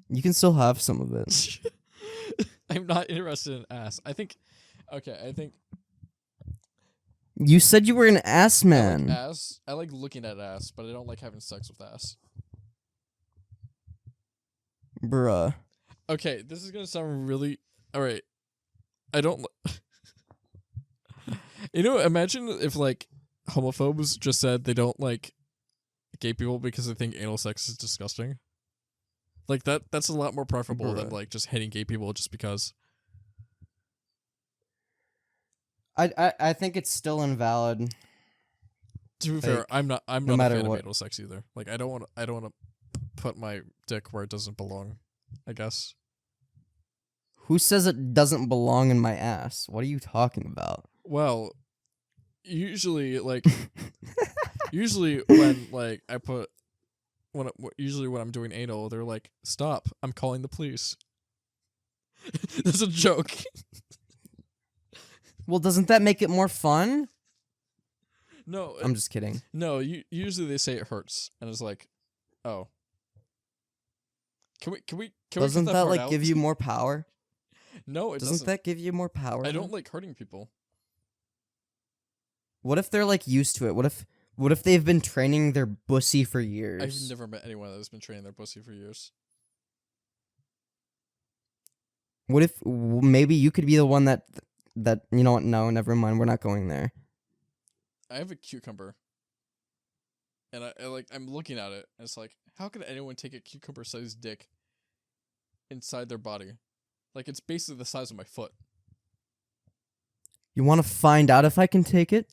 You can still have some of it. I'm not interested in ass. I think You said you were an ass man. I like ass. I like looking at ass, but I don't like having sex with ass. Bruh. Okay, this is gonna sound really... Alright. I don't... imagine if, like, homophobes just said they don't like gay people because they think anal sex is disgusting. Like, that's a lot more preferable than, like, just hating gay people just because... I think it's still invalid. To be fair, I'm not a fan of anal sex either. Like I don't want to put my dick where it doesn't belong, I guess. Who says it doesn't belong in my ass? What are you talking about? Well, usually when like usually when I'm doing anal, they're like, "Stop, I'm calling the police." That's a joke. Well, doesn't that make it more fun? No, I'm just kidding. No, usually they say it hurts, and it's like, oh, can we? Doesn't that like out? give you more power? No, it doesn't. Doesn't that give you more power? I don't like hurting people. What if they're like used to it? What if they've been training their pussy for years? I've never met anyone that's been training their pussy for years. What if maybe you could be the one that you know what? No, never mind. We're not going there. I have a cucumber, and I'm looking at it, and it's like, how could anyone take a cucumber-sized dick inside their body? Like, it's basically the size of my foot. You want to find out if I can take it?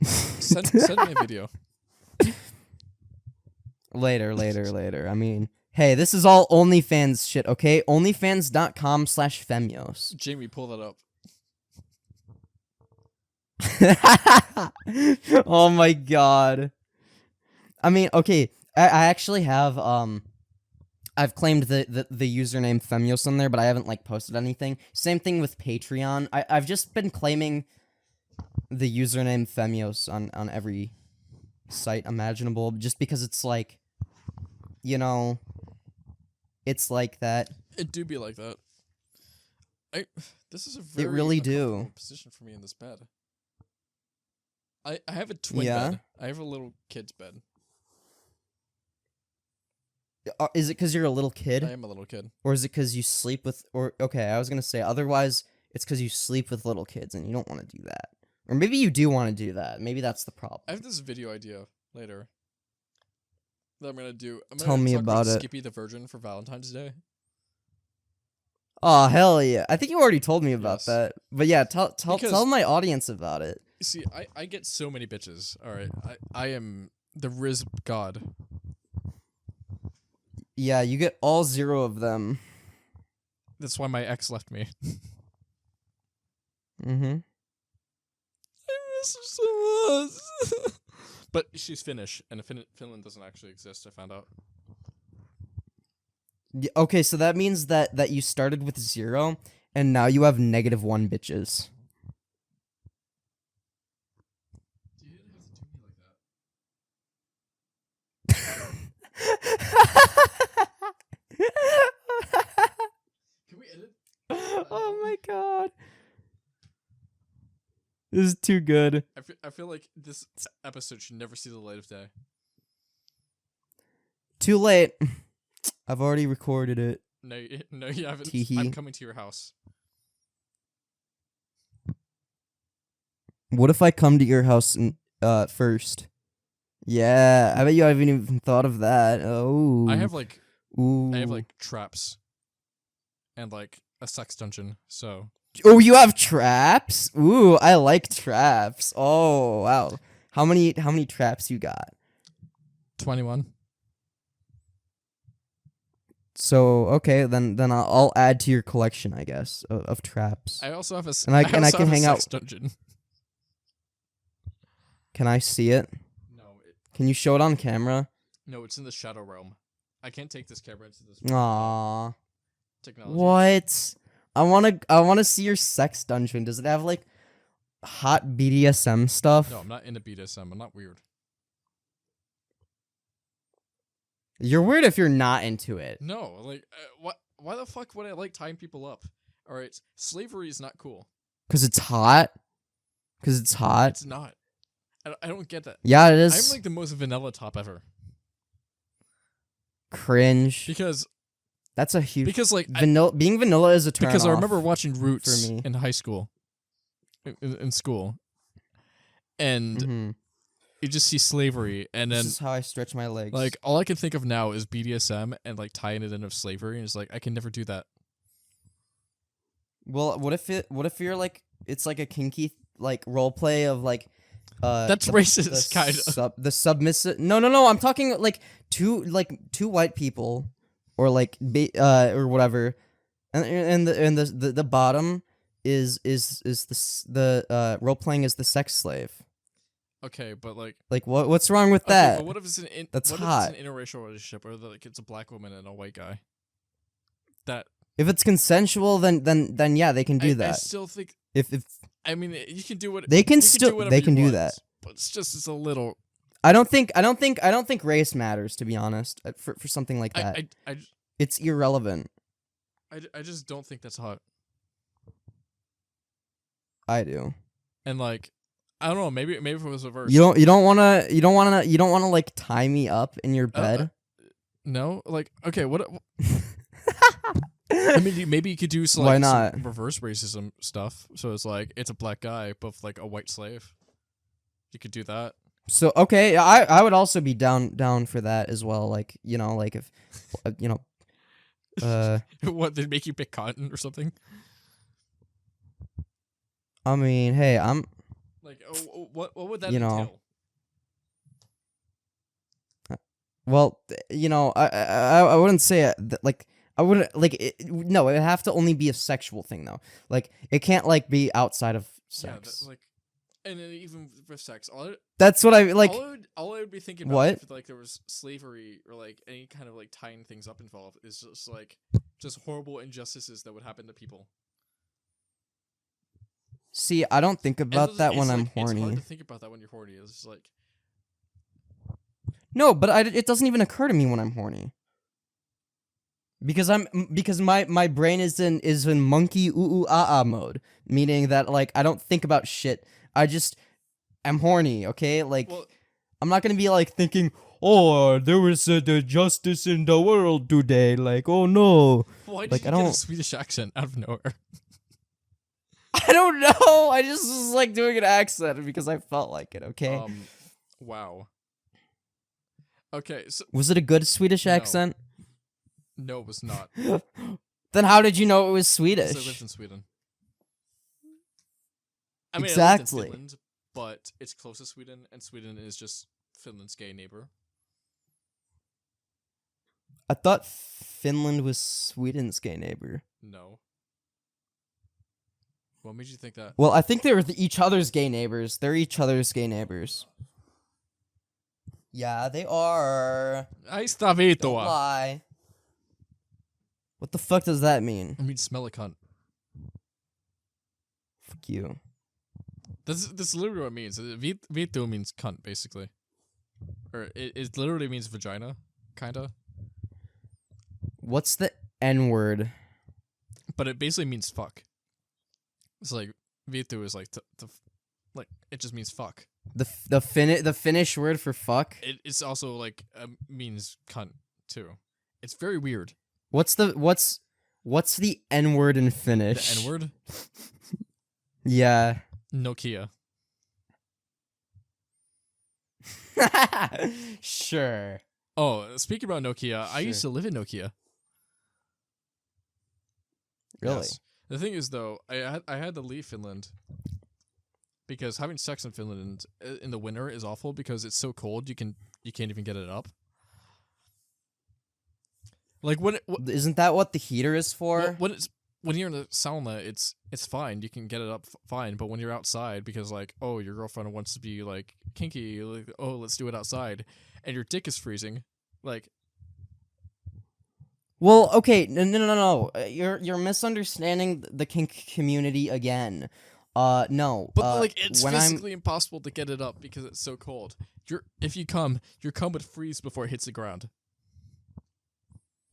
Send me a video. Later. I mean, Hey, this is all OnlyFans shit, okay? OnlyFans.com/Femyoz. Jamie, pull that up. Oh my god. I mean, okay, I actually have I've claimed the username Femyoz on there, but I haven't like posted anything. Same thing with Patreon. I've just been claiming the username Femyoz on every site imaginable, just because it's like, you know, it's like that. It do be like that. This is a very really uncomfortable do. position for me in this bed. I have a twin Yeah? bed. I have a little kid's bed. Is it because you're a little kid? I am a little kid. Or is it because you sleep with, or, okay, I was gonna say, otherwise, it's because you sleep with little kids and you don't want to do that. Or maybe you do want to do that. Maybe that's the problem. I have this video idea later that I'm gonna do. I'm Tell gonna me talk about it. Skippy the Virgin for Valentine's Day. Oh, hell yeah. I think you already told me about Yes. that. But yeah, tell Because- my audience about it. You see, I get so many bitches. All right, I am the Riz god. Yeah, you get all 0 of them. That's why my ex left me. Mm-hmm. I miss her so much. But she's Finnish, and Finland doesn't actually exist. I found out. Okay, so that means that you started with 0, and now you have -1 bitches. You didn't have to do me like that. Can we edit? Oh my god. This is too good. I feel like this episode should never see the light of day. Too late. I've already recorded it. No, you haven't. Teehee. I'm coming to your house. What if I come to your house first? Yeah, I bet you haven't even thought of that. Oh. I have like Ooh. traps, and like a sex dungeon. So Oh, you have traps? Ooh, I like traps. Oh, wow. How many traps you got? 21. So, okay, then I'll add to your collection, I guess, of traps. I also have a And I also can have a hang sex out- dungeon. Can I see it? Can you show it on camera? No, it's in the shadow realm. I can't take this camera into this Aww. technology. What? I wanna see your sex dungeon. Does it have like hot BDSM stuff? No, I'm not into BDSM. I'm not weird. You're weird if you're not into it. No, like what? Why the fuck would I like tying people up? All right, slavery is not cool. Cause it's hot. Cause it's hot. It's not. I don't get that. Yeah, it is. I'm like the most vanilla top ever. Cringe. Because That's a huge. like being vanilla is a turn because I off remember watching Roots me. in high school, in school, and Mhm. you just see slavery, and then This is how I stretch my legs. like all I can think of now is BDSM and like tying it in with slavery, and it's like I can never do that. well, what if you're like, it's like a kinky like role play of like. That's racist, kind of. The submissive. No. I'm talking like two white people, or like or whatever, and the bottom is the role playing as the sex slave. Okay, but like what's wrong with okay, that? but what if it's That's what hot. if it's an interracial relationship, or like it's a black woman and a white guy? That If it's consensual, then yeah, they can do I that. still think. If I mean, you can do what They can you still- do whatever they you can do want, that. but it's a little. I don't think race matters, to be honest, for something like that. It's irrelevant. I just don't think that's hot. I do. And like, I don't know. Maybe if it was reversed. You don't wanna like tie me up in your bed. No, like okay, what? I mean, maybe you could do some, Why like, not? some reverse racism stuff. So it's like it's a black guy, but with, like a white slave. You could do that. So okay, I would also be down for that as well. Like like if What, they make you pick cotton or something? I mean, hey, I'm Like, what would that You know. entail? Well, I wouldn't say like I wouldn't like no, it would have to only be a sexual thing though. Like it can't like be outside of sex. Yeah, and then even with sex, That's what I like. All I would be thinking about What? if like there was slavery or like any kind of like tying things up involved is just like horrible injustices that would happen to people. See, I don't think about that when I'm It's hard horny. to think about that when you're horny. It's just like No, but it doesn't even occur to me when I'm horny. Because my brain is in monkey ooh ah ah mode, meaning that like I don't think about shit. I'm horny, okay? Like well, I'm not gonna be like thinking, oh, there was the justice in the world today. Like, oh no. why did Like, you I get a don't- Swedish accent out of nowhere? I don't know. I just was like doing an accent because I felt like it. Okay. Wow. Okay, so Was it a good Swedish No. accent? no, it was not. Then how did you know it was So I lived Swedish? in Sweden. I mean, I Exactly. lived in Finland, but it's close to Sweden, and Sweden is just Finland's gay neighbor. I thought Finland was Sweden's gay neighbor. No. What made you think that? Well, I think they were each other's gay neighbors. They're each other's gay neighbors. Yeah, they are. I sta Don't vitoa. lie. What the fuck does that mean? I mean, smell a cunt. Fuck you. That's literally what it means. Vito means cunt, basically. Or it literally means vagina, kinda. What's the N word? But it basically means fuck. It's like Vito is like like it just means fuck. The Finnish word for fuck? It's also like means cunt too. It's very weird. What's the N word in Finnish? The N word, Yeah. Nokia. Sure. Oh, speaking about Nokia, I used to live in Nokia. Really? Yes. The thing is, though, I had to leave Finland because having sex in Finland in the winter is awful because it's so cold you can't even get it up. Like Isn't that what the heater is for? when you're in the sauna, it's fine. You can get it up fine. But when you're outside, because like, oh, your girlfriend wants to be like kinky, like, oh, let's do it outside, and your dick is freezing, like. Well, okay, no. You're misunderstanding the kink community again. No. But like, it's when physically impossible to get it up because it's so cold. If you come, your cum would freeze before it hits the ground.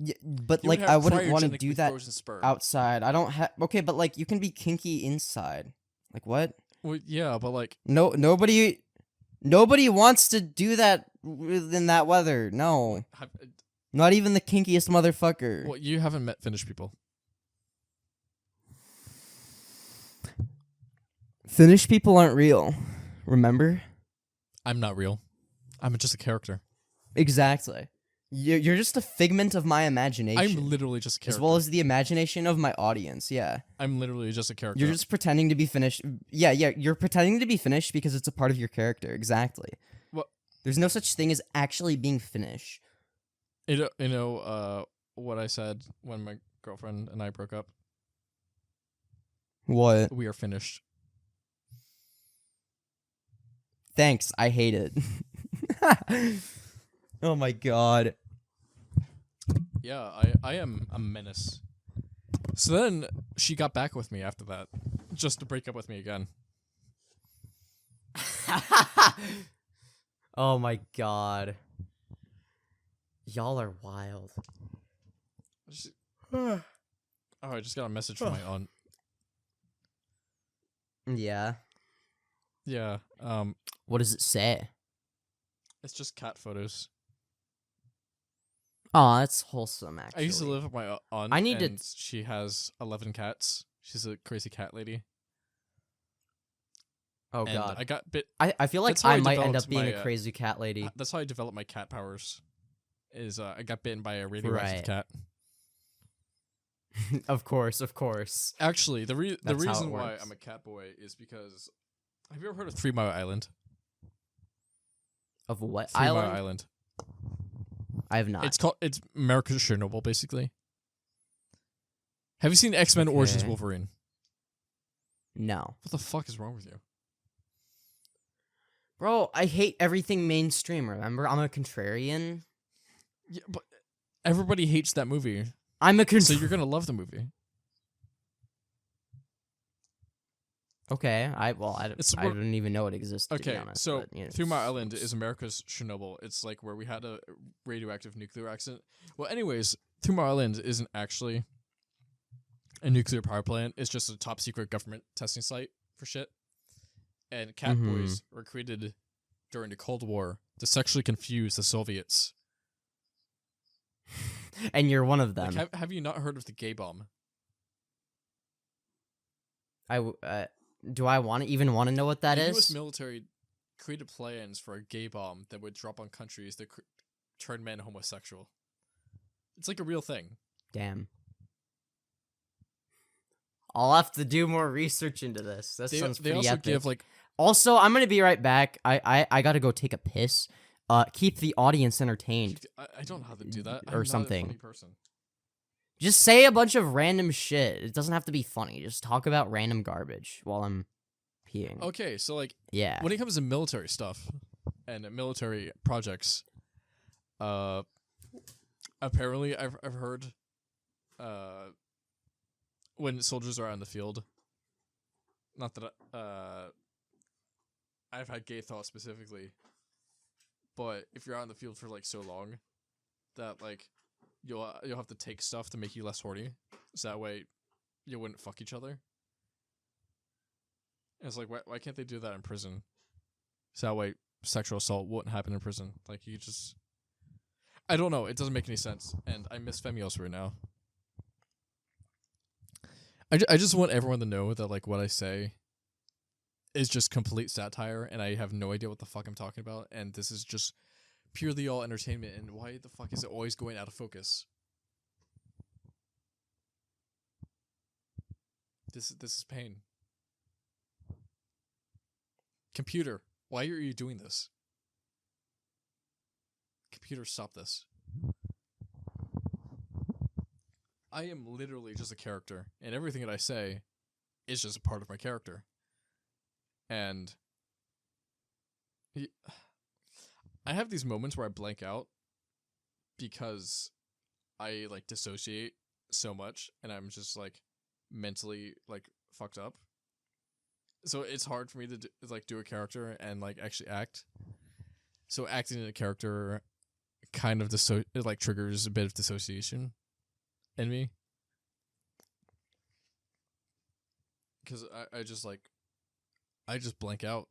Yeah, but You would like I have wouldn't want to cryogenically do that frozen sperm. outside. I don't have. Okay, but like you can be kinky inside. Like what? Well, yeah, but like, No, nobody wants to do that in that weather. No, not even the kinkiest motherfucker. well, you haven't met Finnish people. Finnish people aren't real. Remember? I'm not real. I'm just a character. Exactly. You're just a figment of my imagination. I'm literally just a character. as well as the imagination of my audience. Yeah. I'm literally just a character. You're just pretending to be Finnish. Yeah, you're pretending to be Finnish because it's a part of your character. Exactly. What? There's no such thing as actually being Finnish. You know what I said when my girlfriend and I broke up? What? We are finished. Thanks. I hate it. Oh my god. Yeah, I am a menace. So then she got back with me after that, just to break up with me again. Oh my god. Y'all are wild. Oh, I just got a message from my aunt. Yeah. Yeah, What does it say? it's just cat photos. Oh, that's wholesome, actually. I used to live with my aunt. I need to- and she has 11 cats. She's a crazy cat lady. Oh And god. I got bit. I feel like that's how I I might end developed up being my, a crazy cat lady. That's how I developed my cat powers. I got bitten by a radioactive Right. cat. Of course. Actually, the That's how reason it why works. I'm a cat boy is because have you ever heard of 3 Mile Island? Of what 3 island? Mile Island. I have not. It's America's Chernobyl, basically. Have you seen X-Men Origins Okay. Wolverine? No. What the fuck is wrong with you? Bro, I hate everything mainstream, remember? I'm a contrarian. Yeah, but everybody hates that movie, I'm a so you're gonna love the movie. Okay, I It's I didn't even know it existed, to be Okay, honest, so but, you know. Three Mile Island is America's Chernobyl. It's like where we had a radioactive nuclear accident. Well, anyways, Three Mile Island isn't actually a nuclear power plant. It's just a top secret government testing site for shit. And Catboys were created during the Cold War to sexually confuse the Soviets. And you're one of them. Like, have you not heard of the gay bomb? Do I even want to know what that The is? U.S. military created plans for a gay bomb that would drop on countries that turn men homosexual. It's like a real thing. Damn. I'll have to do more research into this. That sounds They pretty also epic. give like Also, I'm gonna be right back. I gotta go take a piss. Keep the audience entertained. I don't know how to do that. Or I'm something. Not a funny person. Just say a bunch of random shit. It doesn't have to be funny. Just talk about random garbage while I'm peeing. Okay, so like Yeah. when it comes to military stuff and military projects, apparently I've heard when soldiers are on the field, not that I've had gay thoughts specifically, but if you're out in the field for like so long that like you'll have to take stuff to make you less horny, so that way you wouldn't fuck each other. And it's like, why can't they do that in prison? So that way sexual assault wouldn't happen in prison. Like, you just... I don't know. It doesn't make any sense. And I miss Femyoz right now. I just want everyone to know that, like, what I say is just complete satire, and I have no idea what the fuck I'm talking about, and this is just purely all entertainment, and why the fuck is it always going out of focus? This is pain. Computer, why are you doing this? Computer, stop this. I am literally just a character, and everything that I say is just a part of my character. And I have these moments where I blank out because I like dissociate so much, and I'm just like mentally like fucked up. So it's hard for me to do a character and like actually act. So acting in a character kind of it like triggers a bit of dissociation in me. Because I just blank out.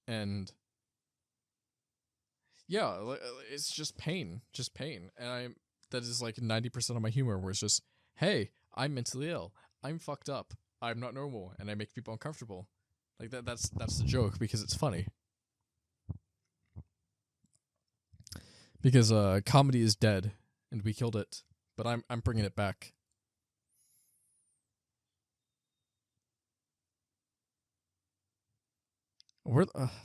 And yeah, it's just pain. And that is like 90% of my humor, where it's just, hey, I'm mentally ill. I'm fucked up. I'm not normal, and I make people uncomfortable. Like that's the joke, because it's funny. Because comedy is dead, and we killed it, but I'm bringing it back. Where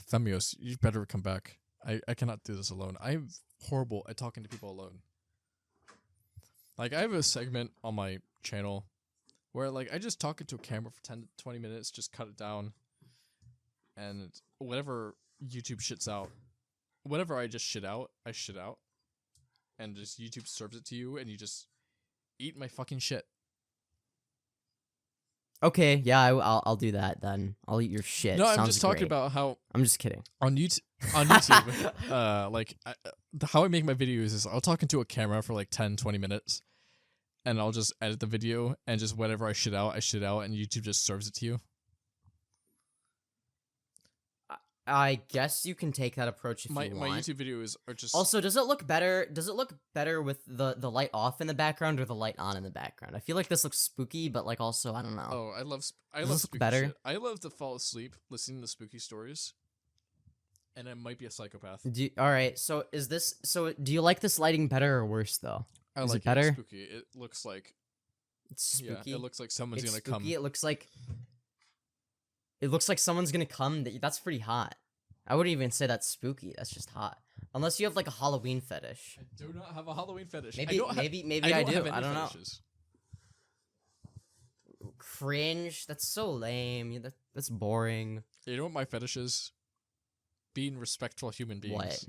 Femyoz, you better come back. I cannot do this alone. I'm horrible at talking to people alone. Like, I have a segment on my channel where like I just talk into a camera for 10 to 20 minutes, just cut it down, and whatever YouTube shits out, whatever I just shit out, I shit out, and just YouTube serves it to you, and you just eat my fucking shit. Okay, yeah, I'll do that then. I'll eat your shit. No, I'm Sounds just talking great. about how I'm just kidding. on YouTube, how I make my videos is I'll talk into a camera for like 10, 20 minutes, and I'll just edit the video, and just whatever I shit out, and YouTube just serves it to you. I guess you can take that approach if My you want. YouTube videos are just... Also, does it look better? Does it look better with the light off in the background or the light on in the background? I feel like this looks spooky, but like also I don't know. Oh, I love Does this look spooky better? shit. I love to fall asleep listening to spooky stories, and I might be a psychopath. All right. So do you like this lighting better or worse though? I Is like it better? It's spooky. It looks like... It's spooky. Yeah, it looks like someone's It's gonna spooky. come. It looks like someone's gonna come. That's pretty hot. I wouldn't even say that's spooky. That's just hot. Unless you have like a Halloween fetish. I do not have a Halloween fetish. Maybe I I do. Have any I don't fetishes. know. Cringe. That's so lame. That's boring. You know what my fetish is? Being respectful human beings. What?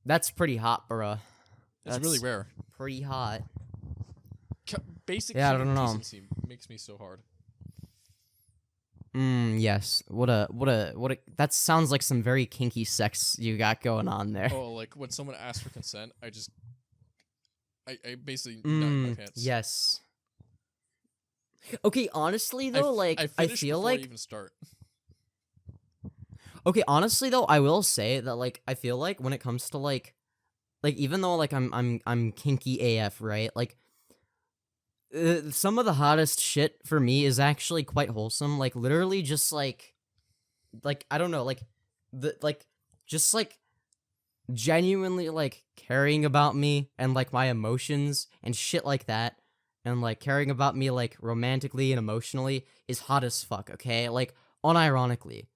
That's pretty hot, bruh. It's That's really rare. Pretty hot. Basic Yeah, I human don't know. decency makes me so hard. Yes. What a. That sounds like some very kinky sex you got going on there. Oh, like when someone asks for consent, I basically nut my pants. Yes. Okay, honestly though, I feel before I like even start. okay, honestly though, I will say that like I feel like when it comes to like even though like I'm kinky AF, right? Like some of the hottest shit for me is actually quite wholesome. Like literally just like I don't know, just like genuinely like caring about me and like my emotions and shit like that, and like caring about me like romantically and emotionally is hot as fuck. Okay, like unironically.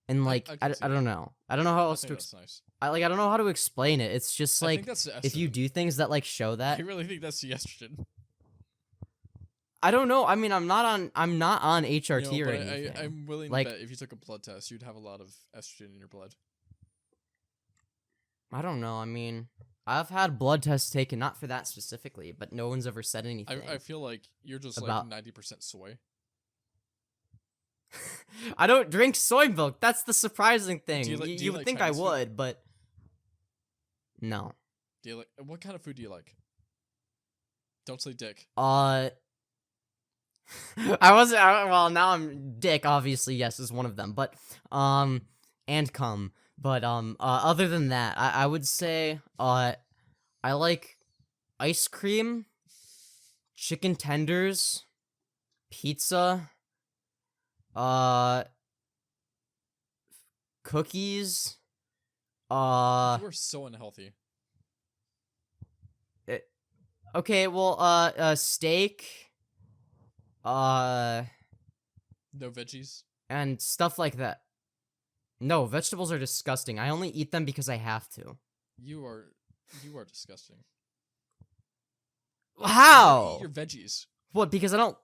And like I don't know. I don't know how else to Nice. I don't know how to explain it. It's just I like think that's the if you estrogen. do things that like show that. I really think that's the estrogen. I don't know. I mean, I'm not on HRT You know, or but anything. I'm willing Like- to bet if you took a blood test, you'd have a lot of estrogen in your blood. I don't know. I mean, I've had blood tests taken, not for that specifically, but no one's ever said anything. I feel like you're just About- like 90% soy. I don't drink soy milk. That's the surprising thing. Do you like- You, do you would like think Chinese I food? would, but no. Do you like what kind of food do you like? Don't say dick. I well, now I'm dick, obviously, yes, is one of them, but, and cum, but, other than that, I would say, I like ice cream, chicken tenders, pizza, cookies, You are so unhealthy. okay, well, steak, No veggies. and stuff like that. No, vegetables are disgusting. I only eat them because I have to. You are disgusting. How? Eat your veggies. What? Because I don't.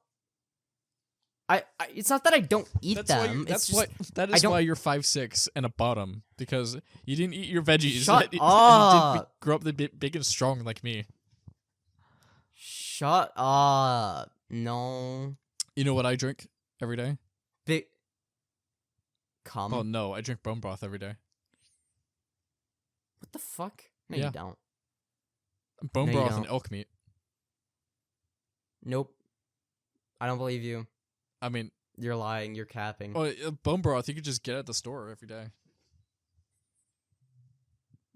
It's not that I don't eat them. That I is don't- why you're 5'6" and a bottom, because you didn't eat your veggies. Shut and you up. didn't grow up big and strong like me. Shut up. No. You know what I drink every day? Big. Cum. Oh no, I drink bone broth every day. What the fuck? No, Yeah. you don't. Bone No, you broth and don't. elk meat. Nope. I don't believe you. I mean, You're lying. You're capping. bone broth you could just get at the store every day.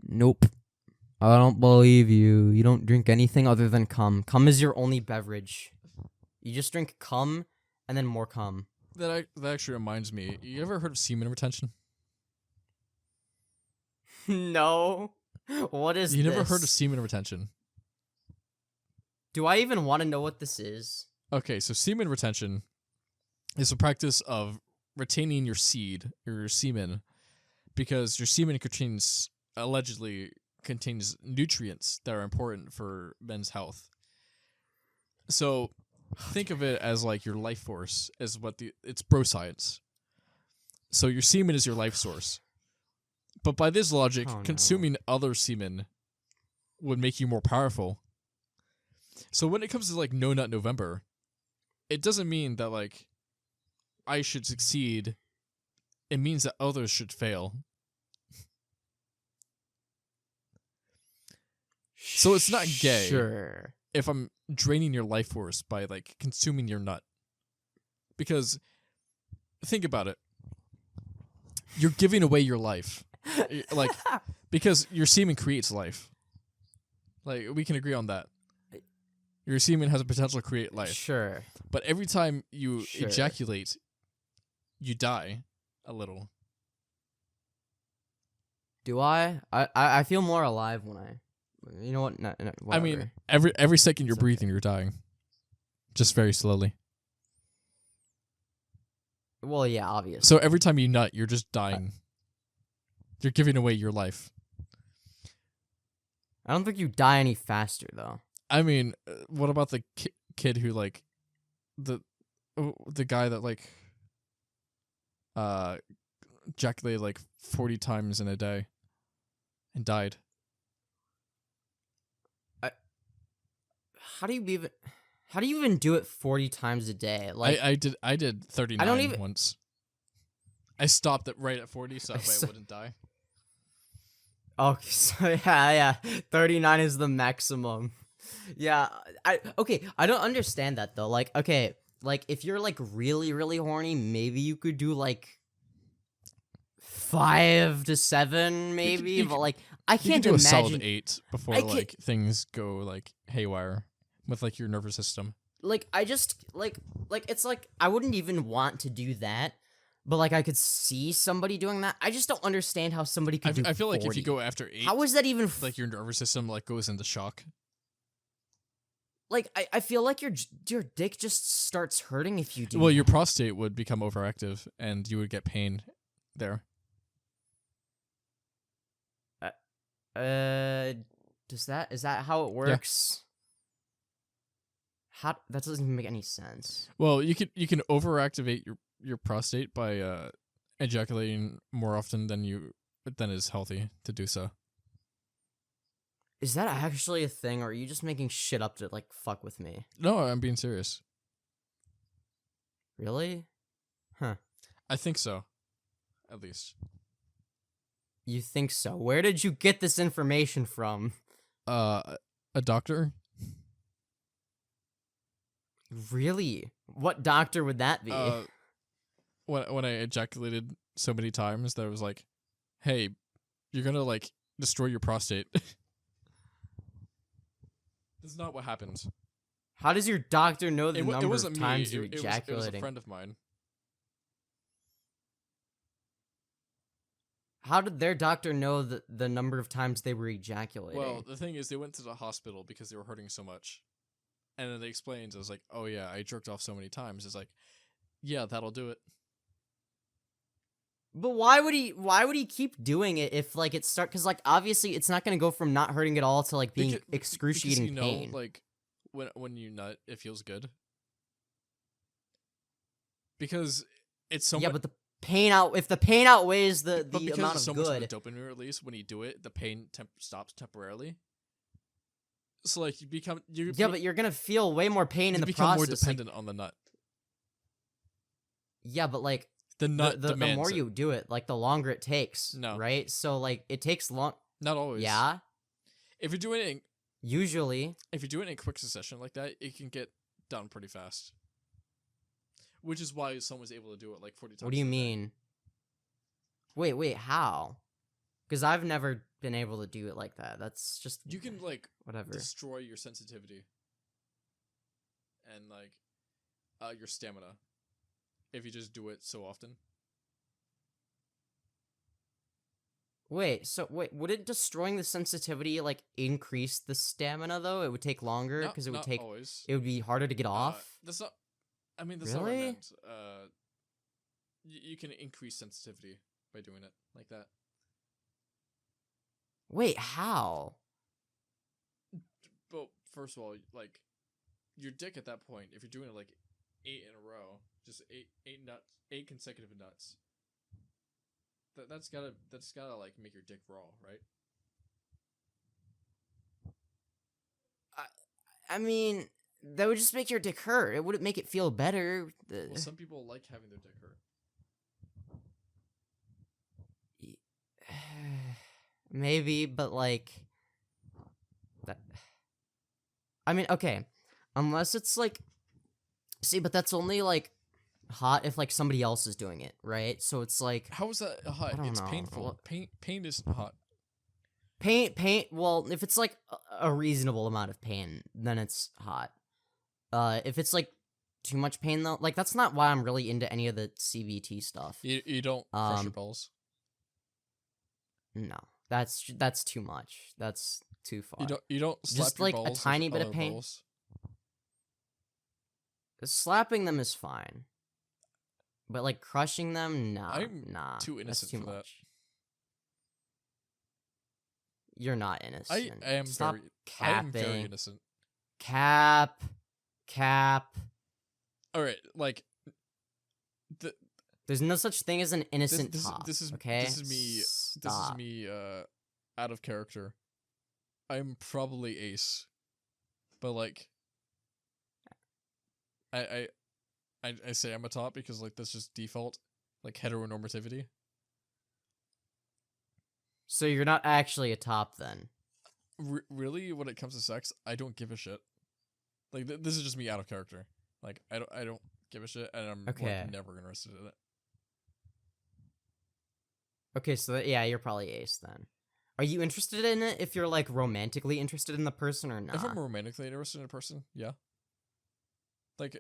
Nope. I don't believe you. You don't drink anything other than cum. Cum is your only beverage. You just drink cum and then more cum. That actually reminds me. You ever heard of semen retention? No. What is You this? never heard of semen retention? Do I even want to know what this is? Okay, so semen retention is the practice of retaining your semen, because your semen allegedly contains nutrients that are important for men's health. So think of it as like your life force, is it's bro science. So your semen is your life source. But by this logic, Oh, no. consuming other semen would make you more powerful. So when it comes to like No Nut November, it doesn't mean that like I should succeed. It means that others should fail. So it's not gay. Sure. If I'm draining your life force by like consuming your nut. Because think about it. You're giving away your life. Like, because your semen creates life. Like, we can agree on that. Your semen has a potential to create life. Sure. But every time you Sure. ejaculate, you die a little. Do I? I feel more alive when I. You know what? No, I mean, whatever. every second you're It's okay. breathing, you're dying. Just very slowly. Well, yeah, obviously. So every time you nut, you're just dying. You're giving away your life. I don't think you die any faster though. I mean, what about the kid who like the guy that like ejaculated like 40 times in a day and died? How do you even do it 40 times a day? Like I did 39 I don't even once. I stopped it right at 40 so that way I wouldn't die. Okay, so yeah, 39 is the maximum. Yeah, I don't understand that though. Like, okay, like if you're like really, really horny, maybe you could do like 5 to 7, maybe. But like, I can't you can do imagine a solid 8 before like things go like haywire with like your nervous system. Like I just like it's like I wouldn't even want to do that. But like I could see somebody doing that. I just don't understand how somebody could do I feel 40. like if you go after 8, how is that even like your nervous system like goes into shock. Like I feel like your dick just starts hurting if you do. Well, your prostate would become overactive and you would get pain there. Is that how it works? How that doesn't even make any sense. Well, you can overactivate your prostate by ejaculating more often than is healthy to do so. Is that actually a thing, or are you just making shit up to like fuck with me? No, I'm being serious. Really? Huh. I think so. At least. You think so? Where did you get this information from? A doctor? Really? What doctor would that be? When I ejaculated so many times that I was like, "Hey, you're gonna like destroy your prostate." That's not what happens. How does your doctor know the number wasn't of times me. you're It ejaculating? was a friend of mine. How did their doctor know the number of times they were ejaculating? Well, the thing is, they went to the hospital because they were hurting so much, and then they explained. I was like, "Oh yeah, I jerked off so many times." It's like, "Yeah, that'll do it." But why would he keep doing it if like it start? Because like obviously it's not gonna go from not hurting at all to like being excruciating because, pain. Like when you nut, it feels good because it's so. Yeah, but the pain if the pain outweighs the but because amount there's of so good. much of a dopamine release when you do it, the pain stops temporarily. So like but you're gonna feel way more pain in the become process. more dependent on the nut. Yeah, but like the nut the demands more it. you do it, like the longer it takes. No. Right? So like it takes long. Not always. Yeah. If you're doing it Usually. If you're doing it in quick succession like that, it can get done pretty fast. Which is why someone's able to do it like 40 times. What do you mean? Wait, how? Because I've never been able to do it like that. That's just you can like whatever. destroy your sensitivity and like your stamina if you just do it so often. Wait, would it destroying the sensitivity like increase the stamina though? It would take longer because it would take always. it would be harder to get off. That's not. I mean, that's Really? not what I meant. You can increase sensitivity by doing it like that. Wait, how? But first of all, like your dick at that point, if you're doing it like 8 in a row, just eight consecutive nuts. That's gotta like make your dick raw, right? I mean, that would just make your dick hurt. It wouldn't make it feel better. Well, some people like having their dick hurt. Maybe, but like that. I mean, okay, unless it's like, see, but that's only like hot if like somebody else is doing it, right? So it's like, How is that hot? I don't It's know. painful. Pain isn't hot. pain. Well, if it's like a reasonable amount of pain, then it's hot. If it's like too much pain though, like that's not why I'm really into any of the CBT stuff. You don't crush your balls. No, that's too much. That's too far. You don't slap Just your like a balls with tiny bit of other pain. balls? Slapping them is fine, But like crushing them, nah, I'm nah. too That's innocent too for that. much. You're not innocent. I am Stop I'm very capping. innocent. Cap. All right, like There's no such thing as an innocent top. this is okay. this is me. Stop. This is me. Out of character. I'm probably ace, but like, I say I'm a top because like that's just default, like heteronormativity. So you're not actually a top then. Really, when it comes to sex, I don't give a shit. Like this is just me out of character. Like I don't give a shit, and I'm Okay. like, never interested in it. Okay, so yeah, you're probably ace then. Are you interested in it if you're like romantically interested in the person or not? If I'm romantically interested in a person, yeah. Like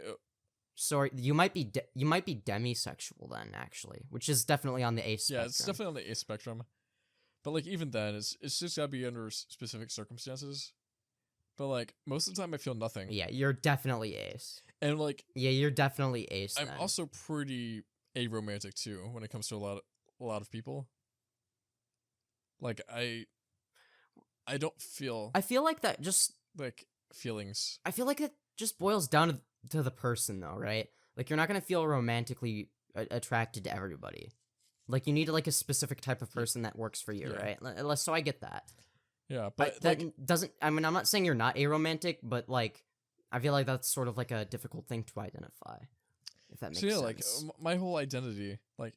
So you might be demisexual then, actually, which is definitely on the ace spectrum. yeah, it's definitely on the ace spectrum. But like even then, it's just gotta be under specific circumstances. But like most of the time, I feel nothing. Yeah, you're definitely ace. And like Yeah, you're definitely ace. I'm then. also pretty aromantic too when it comes to a lot of people. Like I don't feel I feel like that just. like feelings. I feel like it just boils down to the person, though, right? Like you're not gonna feel romantically attracted to everybody. Like you need like a specific type of person that works for you, Yeah. right? So I get that. Yeah, But but that like doesn't. I mean, I'm not saying you're not aromantic, but like, I feel like that's sort of like a difficult thing to identify. If that makes so yeah, sense. like my whole identity, like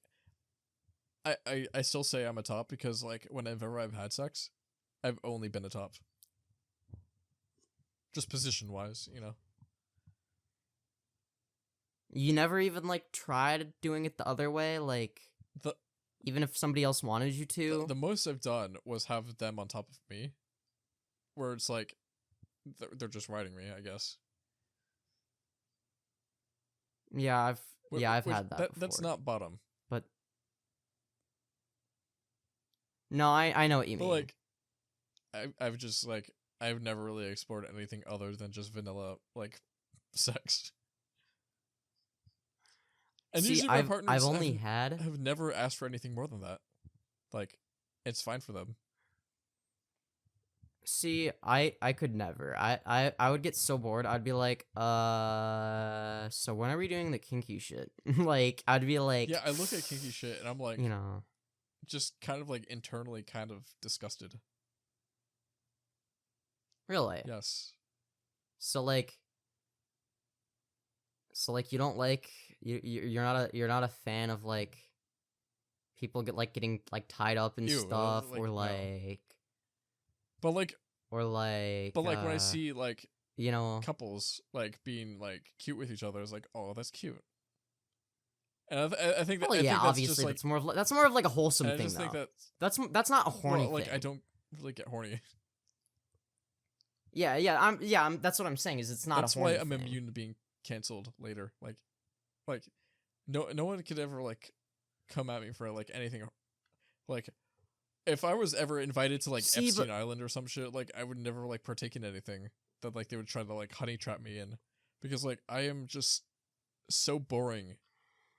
I still say I'm a top because like whenever I've had sex, I've only been a top. Just position wise, you know. You never even like tried doing it the other way, like The even if somebody else wanted you to. the most I've done was have them on top of me, where it's like they're just riding me, I guess. Yeah, I've Which- had that. Before. That's not bottom, But no, I know what you but mean. like I've just like I've never really explored anything other than just vanilla like sex. And See, usually my I've partners only had. have never asked for anything more than that. Like, it's fine for them. See, I could never. I would get so bored. I'd be like, so when are we doing the kinky shit? Like, I'd be like, Yeah, I look at kinky shit and I'm like, you know, just kind of like internally kind of disgusted. really. Yes. So like you don't like you're not a fan of like people getting like tied up and Ew, stuff like, or no. like But like when when I see like you know couples like being like cute with each other, it's like, oh, that's cute. And I think that well, I yeah, think that's obviously just, like, that's more of like a wholesome and I thing just think though. that That's not a horny well, like thing. I don't really get horny. Yeah, I'm that's what I'm saying is it's not That's a horny why I'm thing. immune to being canceled later. Like no one could ever like come at me for like anything. Like if I was ever invited to like See, Epstein but- Island or some shit, like I would never like partake in anything that like they would try to like honey trap me in, because like I am just so boring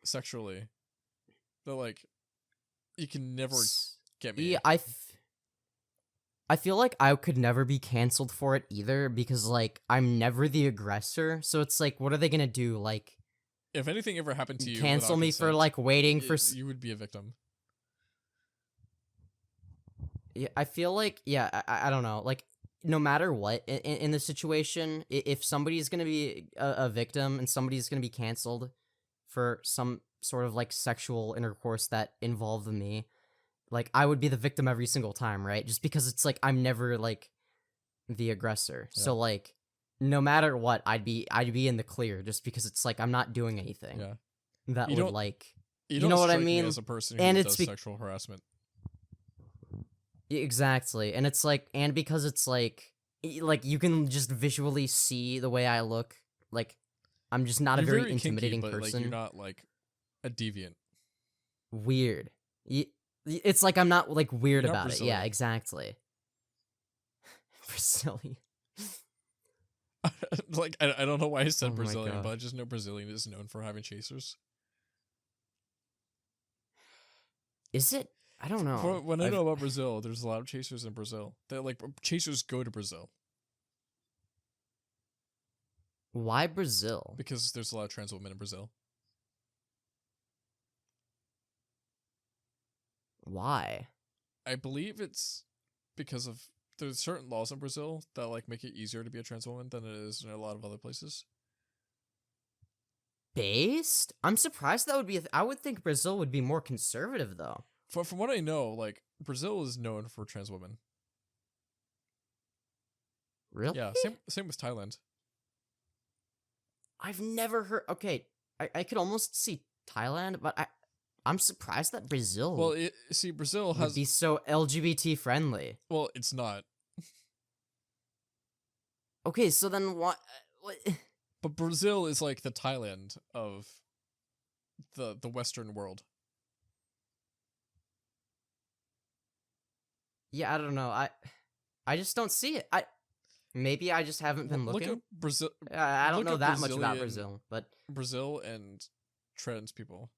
sexually that like you can never get me. Yeah, I feel like I could never be canceled for it either because like I'm never the aggressor. So it's like, what are they gonna do? Like If anything ever happened to you, cancel without me for consent, like waiting for? you would be a victim. Yeah, I feel like I don't know. Like no matter what in the situation, if somebody's gonna be a victim and somebody's gonna be canceled for some sort of like sexual intercourse that involved me, like I would be the victim every single time, right? Just because it's like I'm never like the aggressor. Yeah. So like no matter what, I'd be in the clear just because it's like I'm not doing anything Yeah. that You would don't- like You know don't what I strike me mean? as a person who And does it's be- sexual harassment. exactly. And it's like and because it's like you can just visually see the way I look, like I'm just not You're a very kinky, intimidating but person. like you're not like a deviant. Weird. It's like I'm not like weird You're not about it. Yeah, Brazilian. exactly. Brazilian. Like I don't know why I said Oh my Brazilian, God. but I just know Brazilian is known for having chasers. Is it? I don't know. When I know about Brazil, there's a lot of chasers in Brazil. Chasers go to Brazil Why Brazil? because there's a lot of trans women in Brazil. Why? I believe it's because of there's certain laws in Brazil that like make it easier to be a trans woman than it is in a lot of other places. Based? I'm surprised that would be. I would think Brazil would be more conservative, though. From what I know, like Brazil is known for trans women. Really? Yeah, same with Thailand. I've never heard. Okay, I could almost see Thailand, but I'm surprised that Brazil Well, Brazil would has be so LGBT friendly. well, it's not. Okay, so then what? But Brazil is like the Thailand of the Western world. Yeah, I don't know. I just don't see it. Maybe I just haven't been Look looking. at Brazil. I don't look know at that much about Brazilian- Brazil, but Brazil and trans people.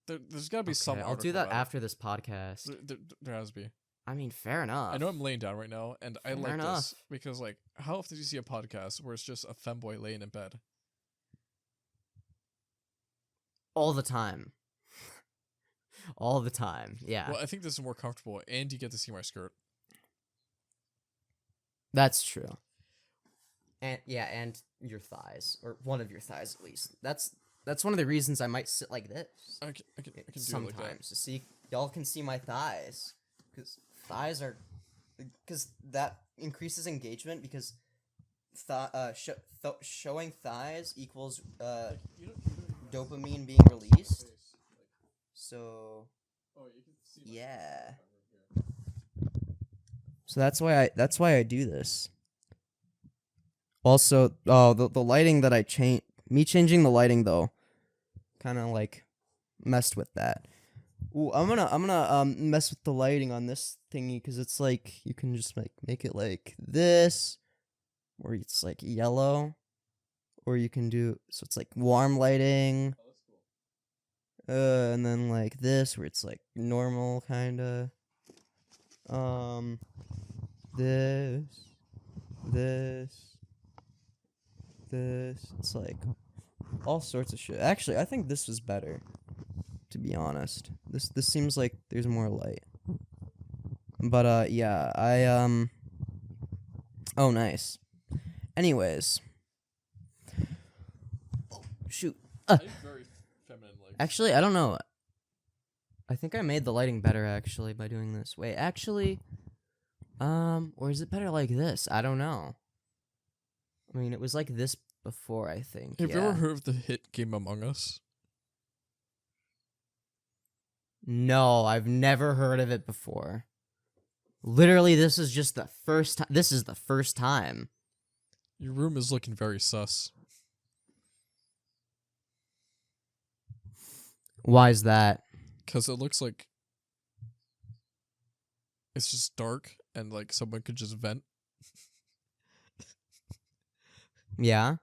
There's got to be some. okay, I'll do article that about it. after this podcast. There has to be. I mean, fair enough. I know I'm laying down right now, and I Fair like enough. this because, like, how often do you see a podcast where it's just a femboy laying in bed? All the time. All the time. Yeah, Well, I think this is more comfortable, and you get to see my skirt. that's true. And yeah, and your thighs, or one of your thighs at least. That's one of the reasons I might sit like this I can do it like that. sometimes to see y'all can see my thighs, because thighs are, because that increases engagement, because showing thighs equals dopamine being released. So yeah. So that's why I do this. Also, the lighting that changing the lighting though, kind of like messed with that. Ooh, I'm gonna mess with the lighting on this thingy, because it's like you can just make it like this, or it's like yellow, or you can do so it's like warm lighting. And then like this, where it's like normal kinda. This. It's like all sorts of shit. Actually, I think this was better, to be honest. This seems like there's more light. But yeah, oh, nice. Anyways. Oh, shoot. Very feminine legs. Actually, I don't know. I think I made the lighting better actually by doing this. Wait, actually, or is it better like this? I don't know. I mean, it was like this before, I think. Have yeah. you ever heard of the hit game Among Us? No, I've never heard of it before. Literally, this is just the first time. This is the first time. Your room is looking very sus. Why is that? Because it looks like it's just dark and like someone could just vent. Yeah.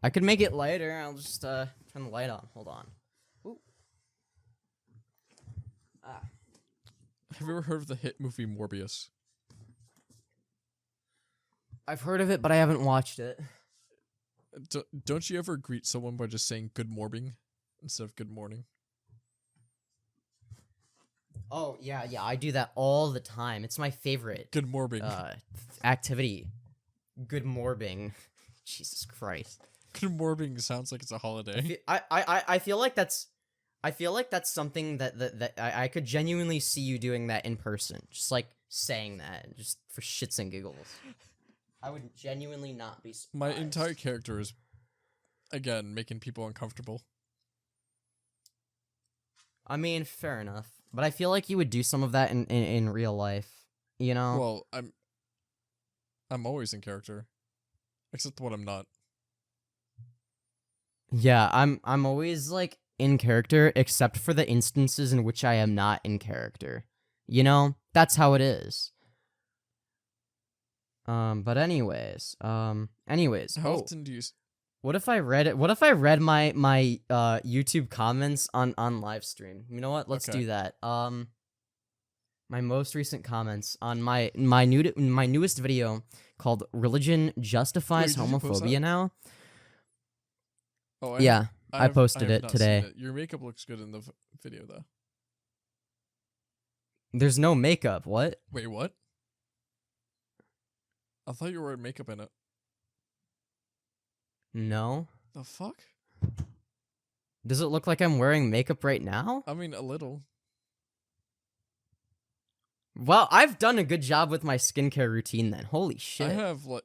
I could make it lighter. I'll just turn the light on. Hold on. Ooh. Ah. Have you ever heard of the hit movie Morbius? I've heard of it, but I haven't watched it. Don't you ever greet someone by just saying good morning instead of good morning? Oh, yeah, I do that all the time. It's my favorite Good morning. activity. Good morbing. Jesus Christ. Good morning sounds like it's a holiday. I feel like that's something that I could genuinely see you doing that in person. Just like saying that just for shits and giggles. I would genuinely not be surprised. My entire character is, again, making people uncomfortable. I mean, fair enough. But I feel like you would do some of that in real life, you know? Well, I'm always in character, except when I'm not. Yeah, I'm always like in character except for the instances in which I am not in character. You know? That's how it is. But anyways, How often do you What if I read it? What if I read my YouTube comments on live stream? You know what? Let's Okay. do that. My most recent comments on my newest video called "Religion Justifies Wait, did you post Homophobia that? Now." Oh, Yeah, I posted have it not seen today. it. Your makeup looks good in the video, though. There's no makeup. What? Wait, what? I thought you were wearing makeup in it. No. The fuck? Does it look like I'm wearing makeup right now? I mean, a little. Well, I've done a good job with my skincare routine then. Holy I shit. have like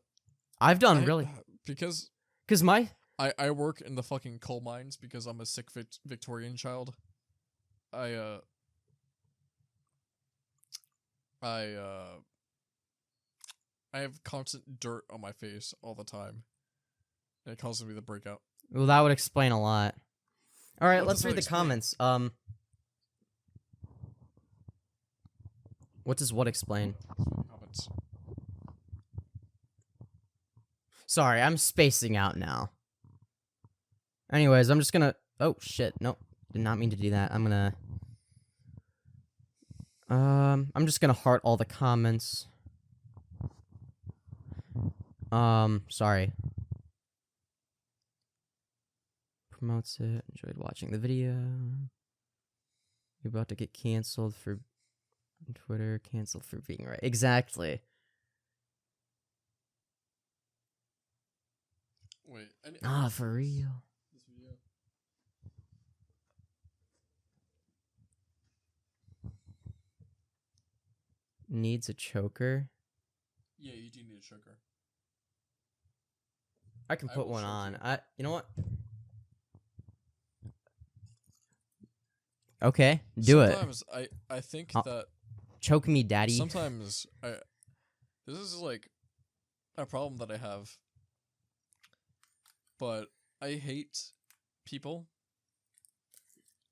I've done I- really because cuz my I work in the fucking coal mines because I'm a sick Victorian child. I have constant dirt on my face all the time. And it causes me to break out. well, that would explain a lot. All right, What let's does that read the explain? comments. What does what explain? Comments. Sorry, I'm spacing out now. Anyways, I'm just gonna. Oh shit! Nope, did not mean to do that. I'm gonna. I'm just gonna heart all the comments. Sorry. Promotes it. Enjoyed watching the video. You're about to get canceled for Twitter. Canceled for being right. Exactly. Wait. Ah, for real. This video. Needs a choker. Yeah, you do need a choker. I can I put will one show on. you. You know what? Okay, do it. Sometimes I think Oh, that Choke me, daddy. sometimes this is like a problem that I have. But I hate people.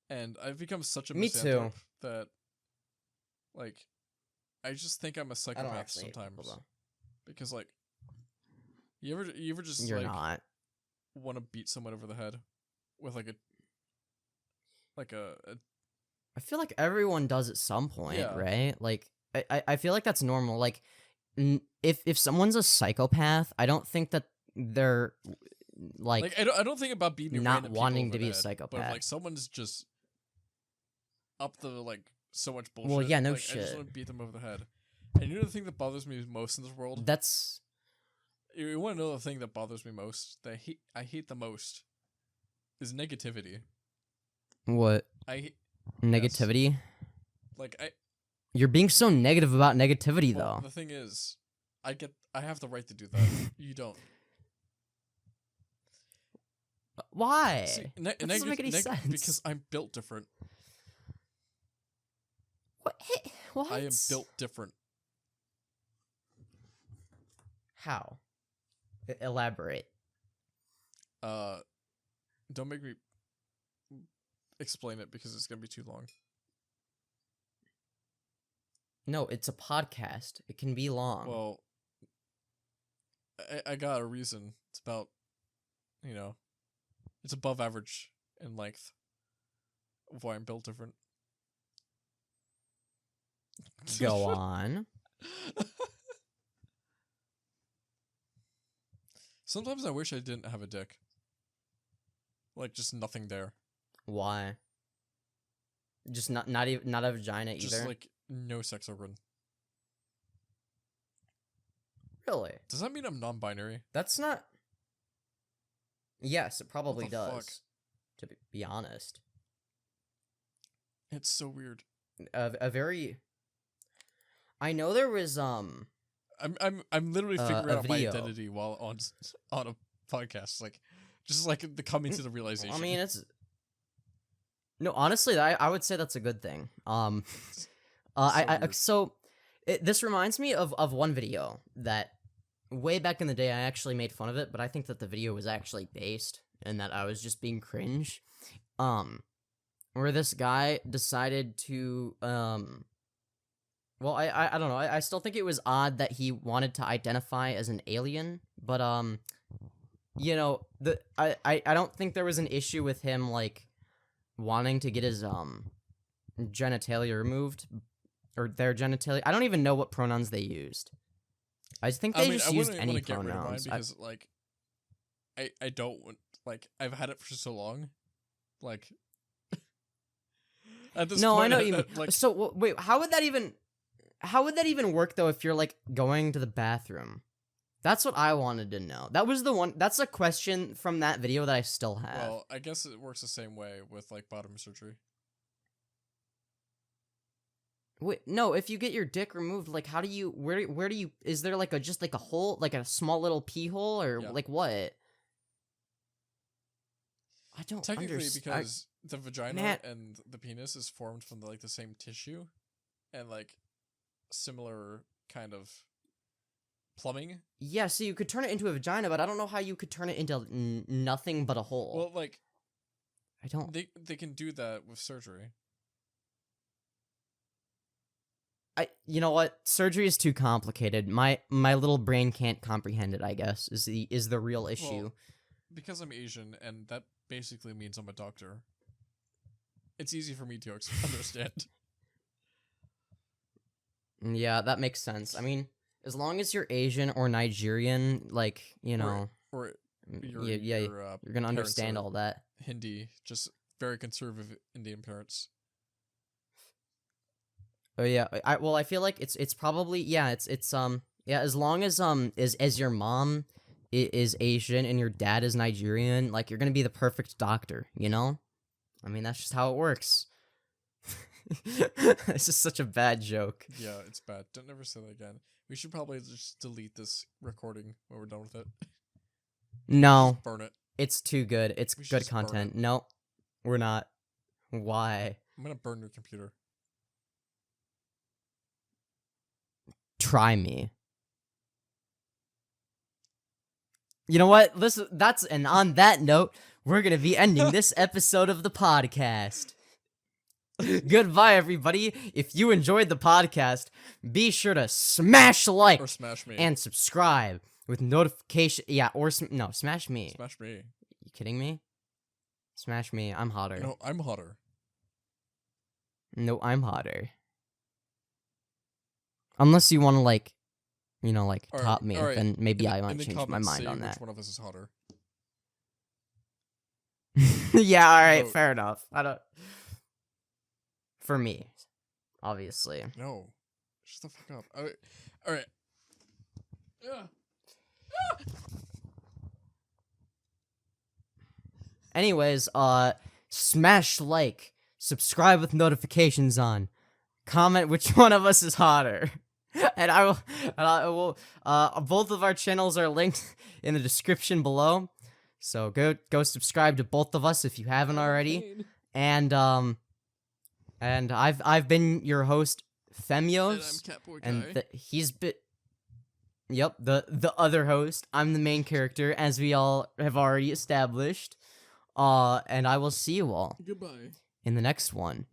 And I've become such a Me too. misanthrope that like I just think I'm a I don't psychopath actually hate people, sometimes. though. Because like you ever just You're like not. want to beat someone over the head with like a I feel like everyone does at some point, Yeah. right? Like, I feel like that's normal. Like, if someone's a psychopath, I don't think that they're like I don't think about beating not random people wanting over to the be a head, But psychopath. if, like someone's just up to like so much bullshit. Well, yeah, no like, I just shit. want to beat them over the head. And you know the thing that bothers me most in this world? that's You want to know the thing that bothers me most? That I hate the most is negativity. what I negativity. like You're being so negative about negativity, well, though. the thing is, I have the right to do that. You don't. Why? See, that doesn't make any sense. Because I'm built different. What? What? I am built different. How? Elaborate. Don't make me explain it because it's gonna be too long. No, it's a podcast. It can be long. Well, I got a reason. It's about, it's above average in length of why I'm built different. Go on. Sometimes I wish I didn't have a dick. Like, just nothing there. Why? Just not even not a vagina either. Just, like, no sex organ. Really? Does that mean I'm non-binary? That's not. Yes, it probably the does. fuck? To be honest, It's so weird. a very. I know there was I'm literally a figuring out my video. identity while on a podcast. Like, just like the coming to the realization. I mean, it's. No, honestly, I would say that's a good thing. weird. This reminds me of one video that way back in the day I actually made fun of it, but I think that the video was actually based and that I was just being cringe. Where this guy decided to well, I don't know. I still think it was odd that he wanted to identify as an alien, but you know, I don't think there was an issue with him like wanting to get his genitalia removed or their genitalia. I don't even know what pronouns they used. I think they just used any pronouns. Because like I don't want, like, I've had it for so long, like at this no, point, I know you mean. like, So wait, how would that even work though if you're like going to the bathroom? That's what I wanted to know. That was the one. That's a question from that video that I still have. well, I guess it works the same way with like bottom surgery. Wait, no, if you get your dick removed, like, how do you, where do you, is there like just like a hole, like a small little pee hole, or Yeah. like what? I don't Technically, understand. because the vagina Man. and the penis is formed from the same tissue, and like similar kind of plumbing. Yeah, so you could turn it into a vagina, but I don't know how you could turn it into nothing but a hole. Well, like I don't. they can do that with surgery. You know what? Surgery is too complicated. My little brain can't comprehend it, I guess, is the real issue. Well, because I'm Asian, and that basically means I'm a doctor. It's easy for me to understand. Yeah, that makes sense. I mean, as long as you're Asian or Nigerian, like, you know, Or your, you're gonna parents understand are all that. Hindi, just very conservative Indian parents. Oh yeah, I feel like it's probably yeah, it's yeah, as long as as your mom is Asian and your dad is Nigerian, like, you're gonna be the perfect doctor, you know? I mean, that's just how it works. It's just such a bad joke. Yeah, it's bad. Don't never say that again. We should probably just delete this recording when we're done with it. No, Just burn it. it's too good. It's We should good just burn it. content. No, we're not. Why? I'm gonna burn your computer. Try me. You know what? And on that note, we're gonna be ending this episode of the podcast. Goodbye, everybody. If you enjoyed the podcast, be sure to smash like Or smash me. and subscribe with notification. Yeah, or no, smash me. Smash me. You kidding me? Smash me. I'm hotter. No, I'm hotter. No, I'm hotter. Unless you want to, like, you know, like, Alright, top me, alright. then maybe In I the- might in the change my comments, mind say on which that. one of us is hotter. Yeah, alright, Vote. fair enough. I don't. For me, obviously. No. Shut the fuck up. Alright. Yeah. Anyways, smash like, subscribe with notifications on, comment which one of us is hotter. And I will, both of our channels are linked in the description below. So go subscribe to both of us if you haven't already. And I've been your host, Femyoz. And I'm Catboy And he's been. Yep, the other host. I'm the main character, as we all have already established. And I will see you all Goodbye. in the next one.